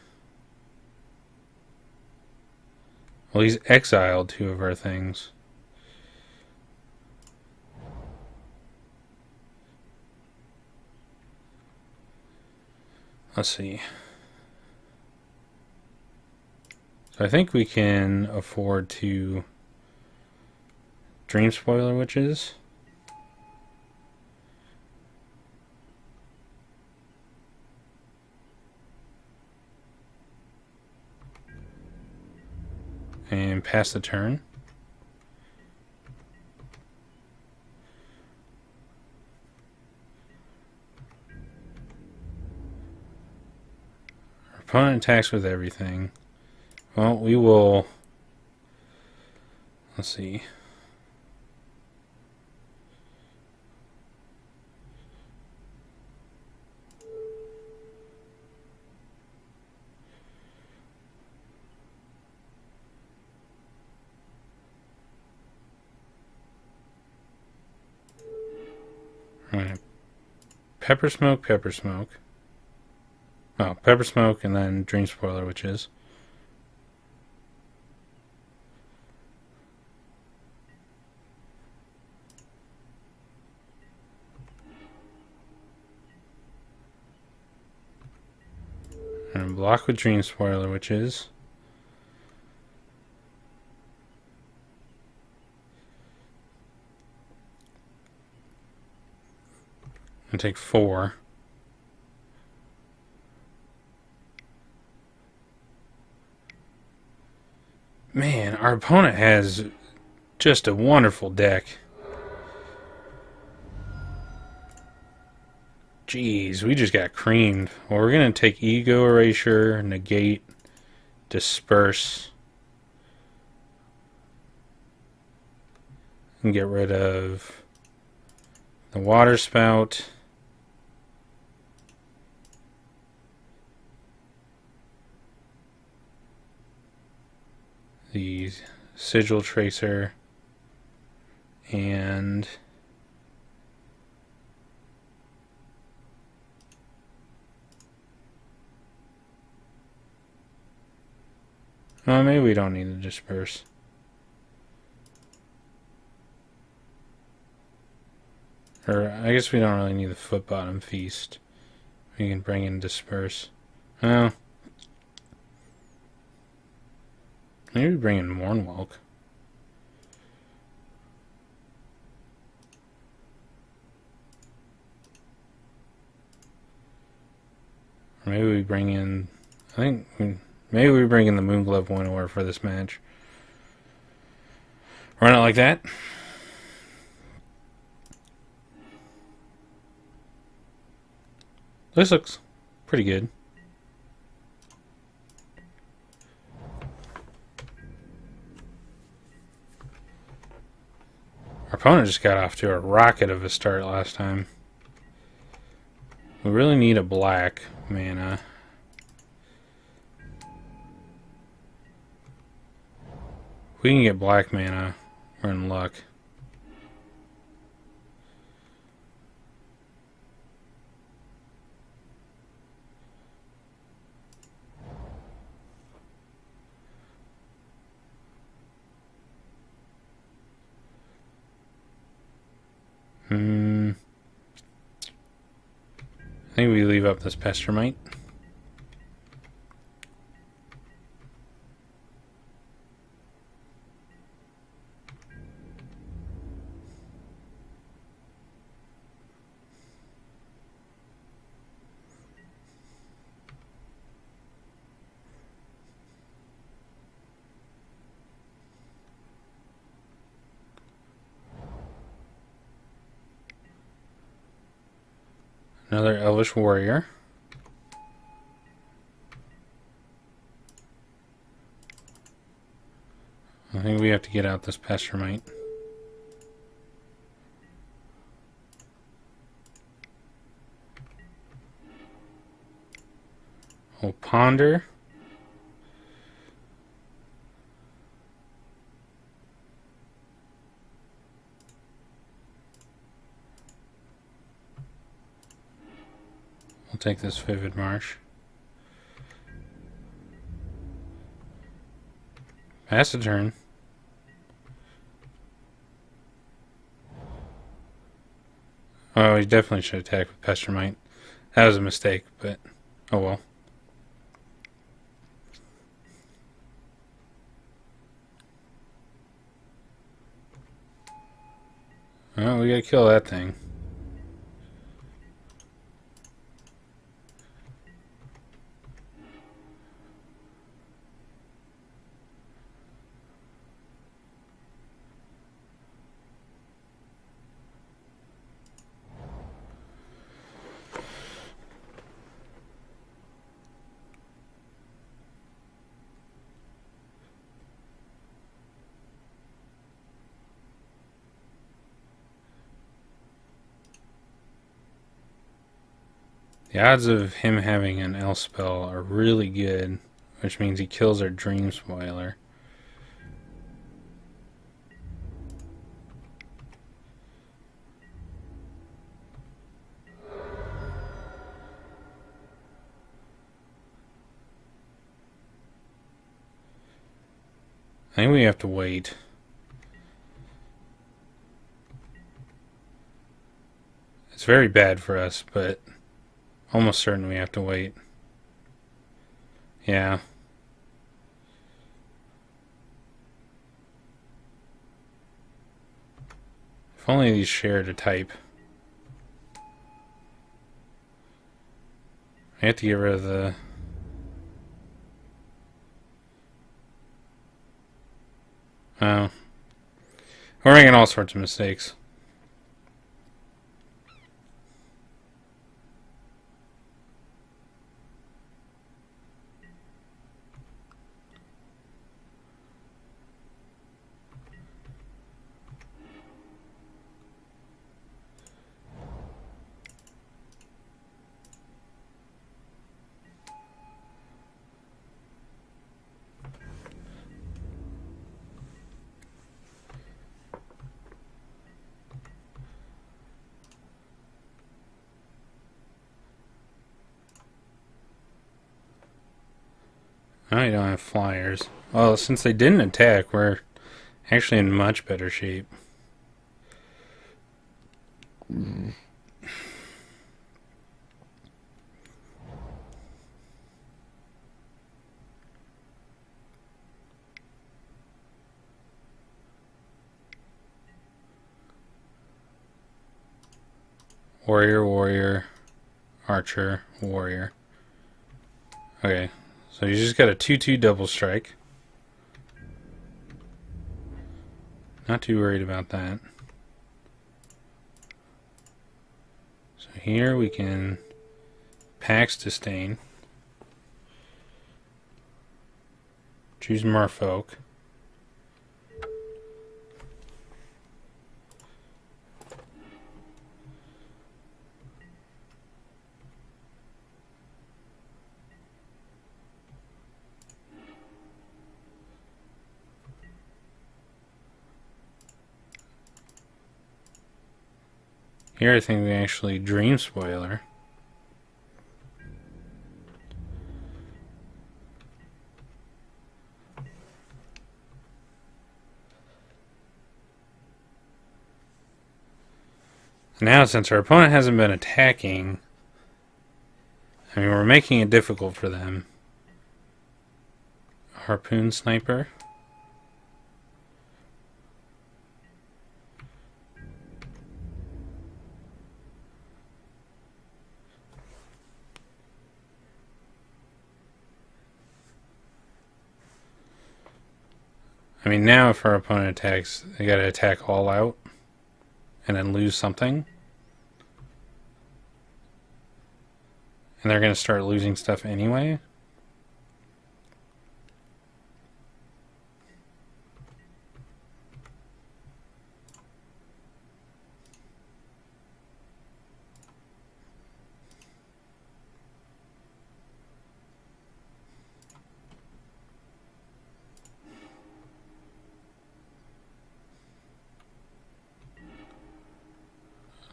Well, he's exiled 2 of our things. Let's see. So I think we can afford to Dream Spoiler Witches. And pass the turn. Our opponent attacks with everything. Well, we will... Let's see. Alright. Pepper Smoke, Pepper Smoke. Oh, Pepper Smoke and then Dream Spoiler Witches. And block with Dream Spoiler Witches. And take 4. Man, our opponent has just a wonderful deck. Jeez, we just got creamed. Well, we're going to take Ego Erasure, Negate, Disperse, and get rid of the Water Spout. The Sigil Tracer, and maybe we don't need to disperse. Or I guess we don't really need the Foot Bottom Feast. We can bring in disperse. Well, maybe bring in Mournwalk. Or maybe we bring in... maybe we bring in the Moonglove Winnower for this match. Run it like that. This looks pretty good. Our opponent just got off to a rocket of a start last time. We really need a black mana. If we can get black mana, we're in luck. I think we leave up this Pestermite. Another Elvish Warrior. I think we have to get out this Pesturmite. We'll ponder. We'll take this Vivid Marsh. Pass a turn. Oh, he definitely should attack with Pesturmite. That was a mistake, but oh well. Oh, we gotta kill that thing. The odds of him having an L spell are really good, which means he kills our Dream Spoiler. I think we have to wait. It's very bad for us, but almost certain we have to wait. Yeah. If only these shared a type. I have to get rid of the... Oh. We're making all sorts of mistakes. I don't have flyers. Well, since they didn't attack, we're actually in much better shape. Warrior, warrior, archer, warrior. Okay, so you just got a 2/2 double strike. Not too worried about that. So here we can Pax Disdain. Choose Merfolk. Here I think we actually Dream Spoiler. Now, since our opponent hasn't been attacking, I mean, we're making it difficult for them. Harpoon Sniper. I mean, now if our opponent attacks, they gotta attack all out and then lose something. And they're going to start losing stuff anyway.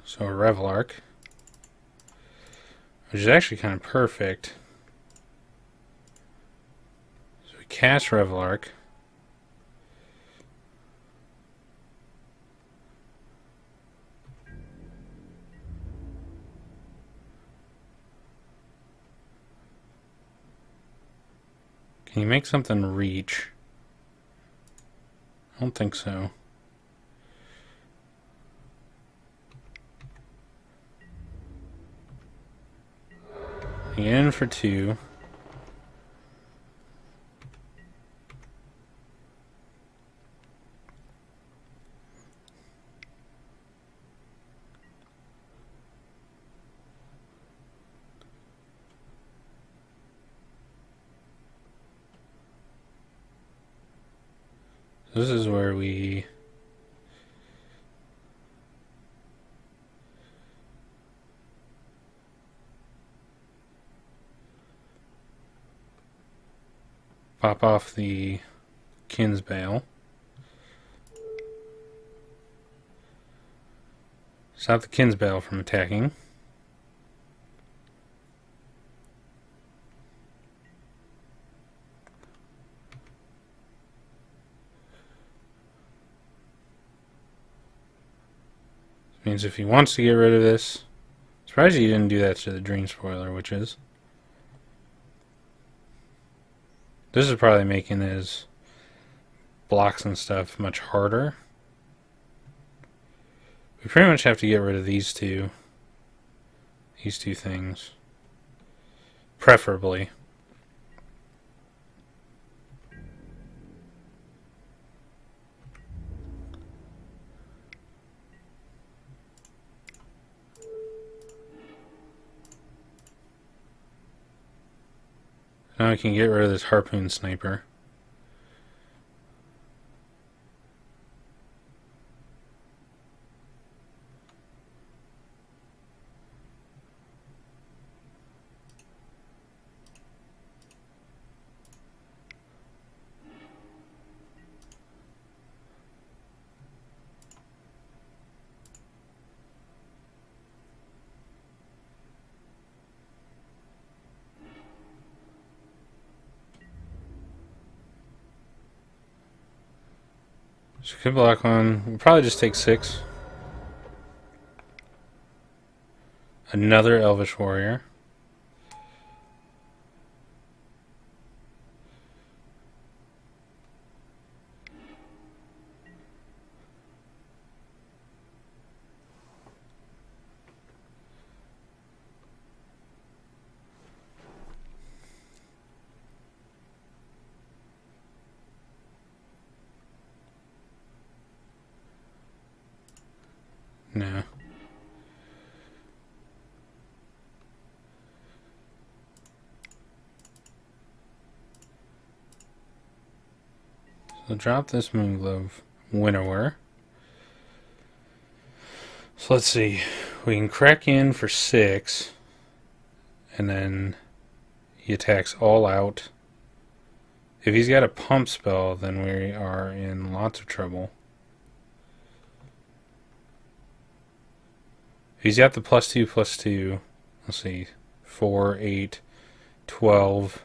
So a Revelark, which is actually kind of perfect. So we cast Revelark. Can you make something reach? I don't think so. In for 2. This is where we pop off the Kinsbale. Stop the Kinsbale from attacking. This means if he wants to get rid of this, surprised you didn't do that to the Dream Spoiler, which is. This is probably making his blocks and stuff much harder. We pretty much have to get rid of these two. These two things. Preferably. Now I can get rid of this Harpoon Sniper. So could block one. We'll probably just take 6. Another Elvish Warrior. No. So drop this Moonglove Winnower. So let's see. We can crack in for 6. And then he attacks all out. If he's got a pump spell, then we are in lots of trouble. If he's got the +2/+2, let's see, 4, 8, 12.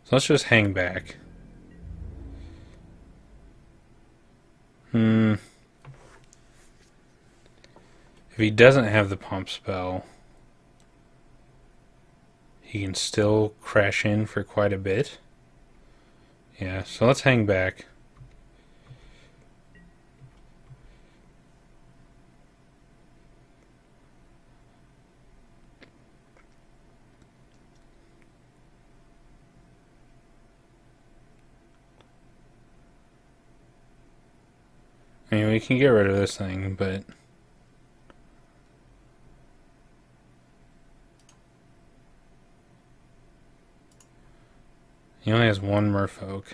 So let's just hang back. If he doesn't have the pump spell, he can still crash in for quite a bit. Yeah, so let's hang back. I mean, we can get rid of this thing, but he only has one merfolk.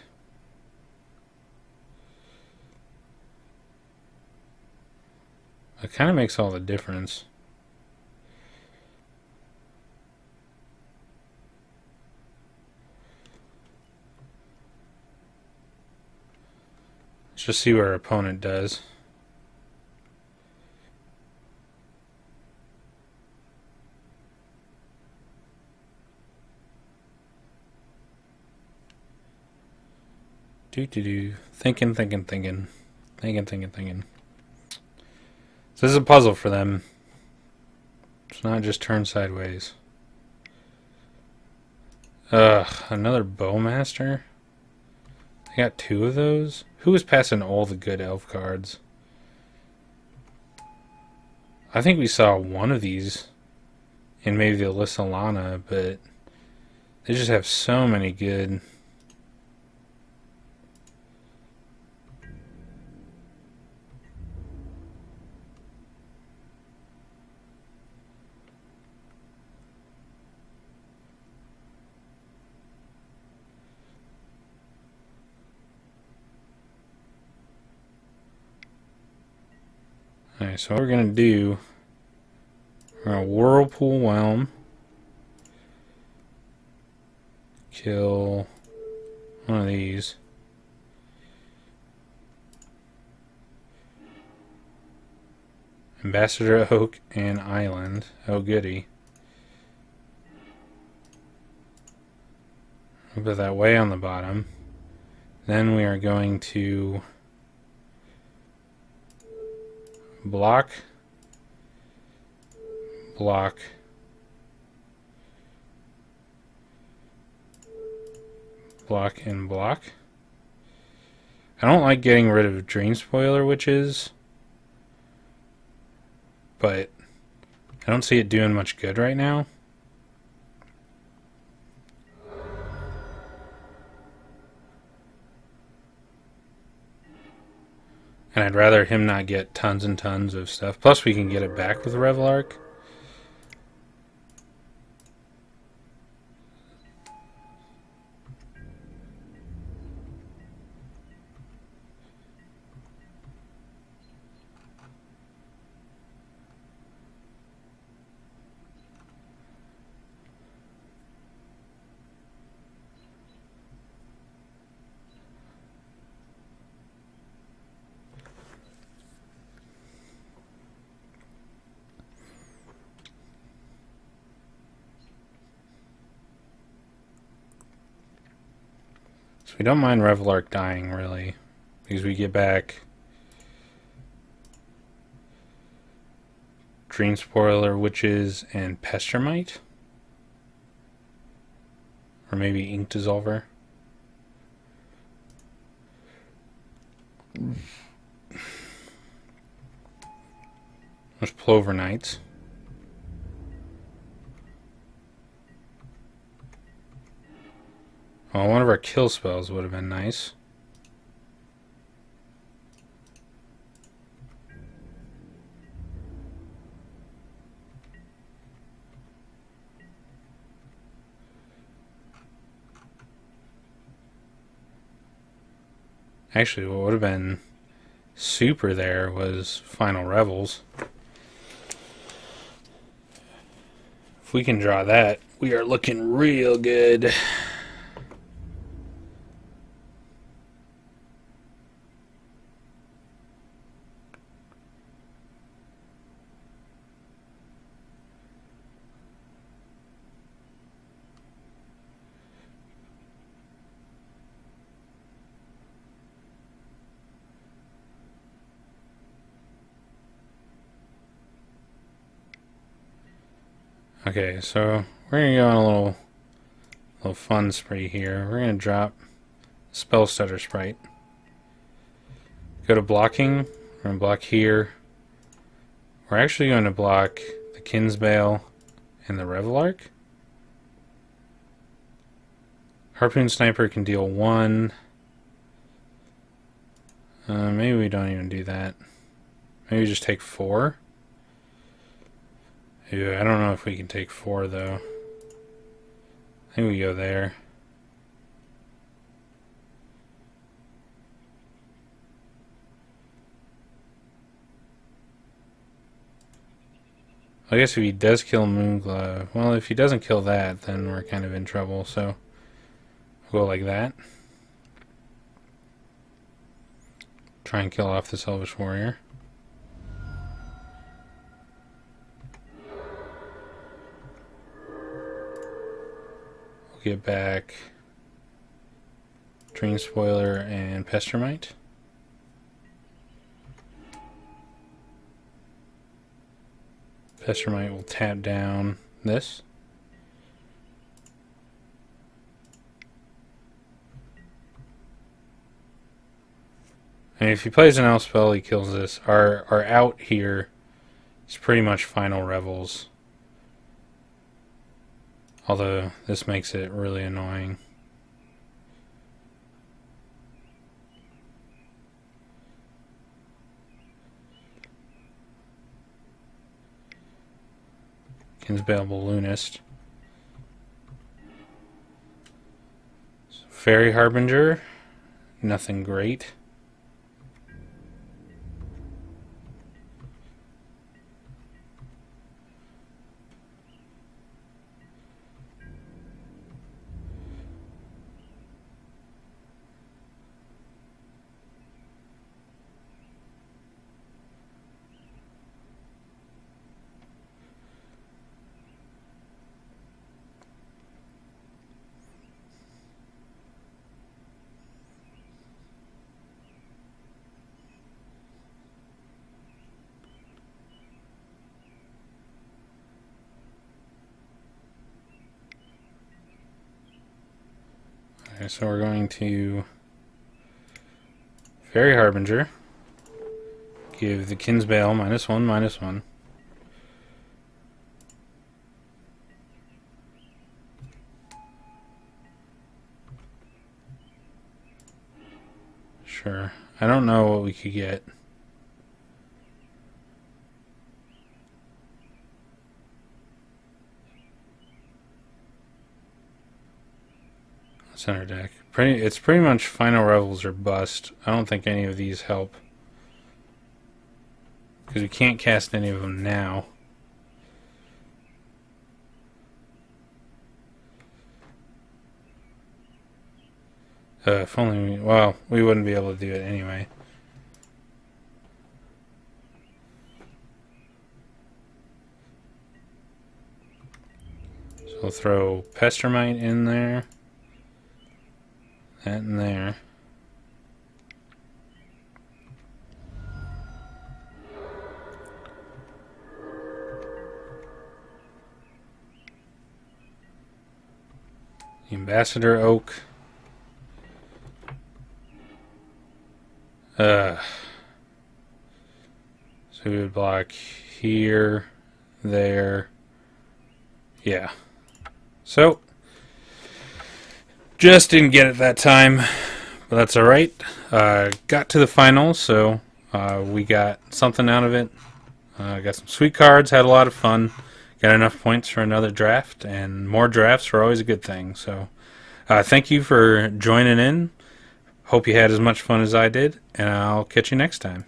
It kind of makes all the difference. Let's just see what our opponent does. Thinking. So this is a puzzle for them. It's not just turn sideways. Another bowmaster? I got two of those? Who was passing all the good elf cards? I think we saw one of these in maybe the Lissalana, but they just have so many good. Alright, so what we're going to do, we're going to Whirlpool Whelm, kill one of these, Ambassador Oak and Island, oh goody. We'll put that way on the bottom. Then we are going to block, block, block, and block. I don't like getting rid of Dream Spoiler Witches, but I don't see it doing much good right now. And I'd rather him not get tons and tons of stuff. Plus we can get it back with Revelark. So we don't mind Revelark dying, really, because we get back Dream Spoiler Witches and Pestermite. Or maybe Ink Dissolver. There's Plover Knights. Well, one of our kill spells would have been nice. Actually, what would have been super there was Final Revels. If we can draw that, we are looking real good. Okay, so we're gonna go on a little fun spree here. We're gonna drop Spell Stutter Sprite. Go to blocking. We're gonna block here. We're actually going to block the Kinsbale and the Revelark. Harpoon Sniper can deal 1. Maybe we don't even do that. Maybe we just take 4. Yeah, I don't know if we can take 4 though. I think we go there. I guess if he does kill Moonglove, well, if he doesn't kill that, then we're kind of in trouble, so we'll go like that. Try and kill off this Elvish Warrior. We'll get back Dream Spoiler and Pestermite. Pestermite will tap down this. And if he plays an elf spell, he kills this. Our out here is pretty much Final Revels. Although this makes it really annoying. Kinsbale Balloonist. Fairy Harbinger. Nothing great. Okay, so we're going to Fairy Harbinger. Give the Kinsbale -1/-1. Sure. I don't know what we could get. Center deck. It's pretty much Final Revels or bust. I don't think any of these help. Because we can't cast any of them now. If only well, we wouldn't be able to do it anyway. So we'll throw Pestermite in there. That in there. Ambassador Oak. So we would block here, there. Yeah. So just didn't get it that time, but that's alright. Got to the finals, so we got something out of it. Got some sweet cards, had a lot of fun. Got enough points for another draft, and more drafts are always a good thing. So thank you for joining in. Hope you had as much fun as I did, and I'll catch you next time.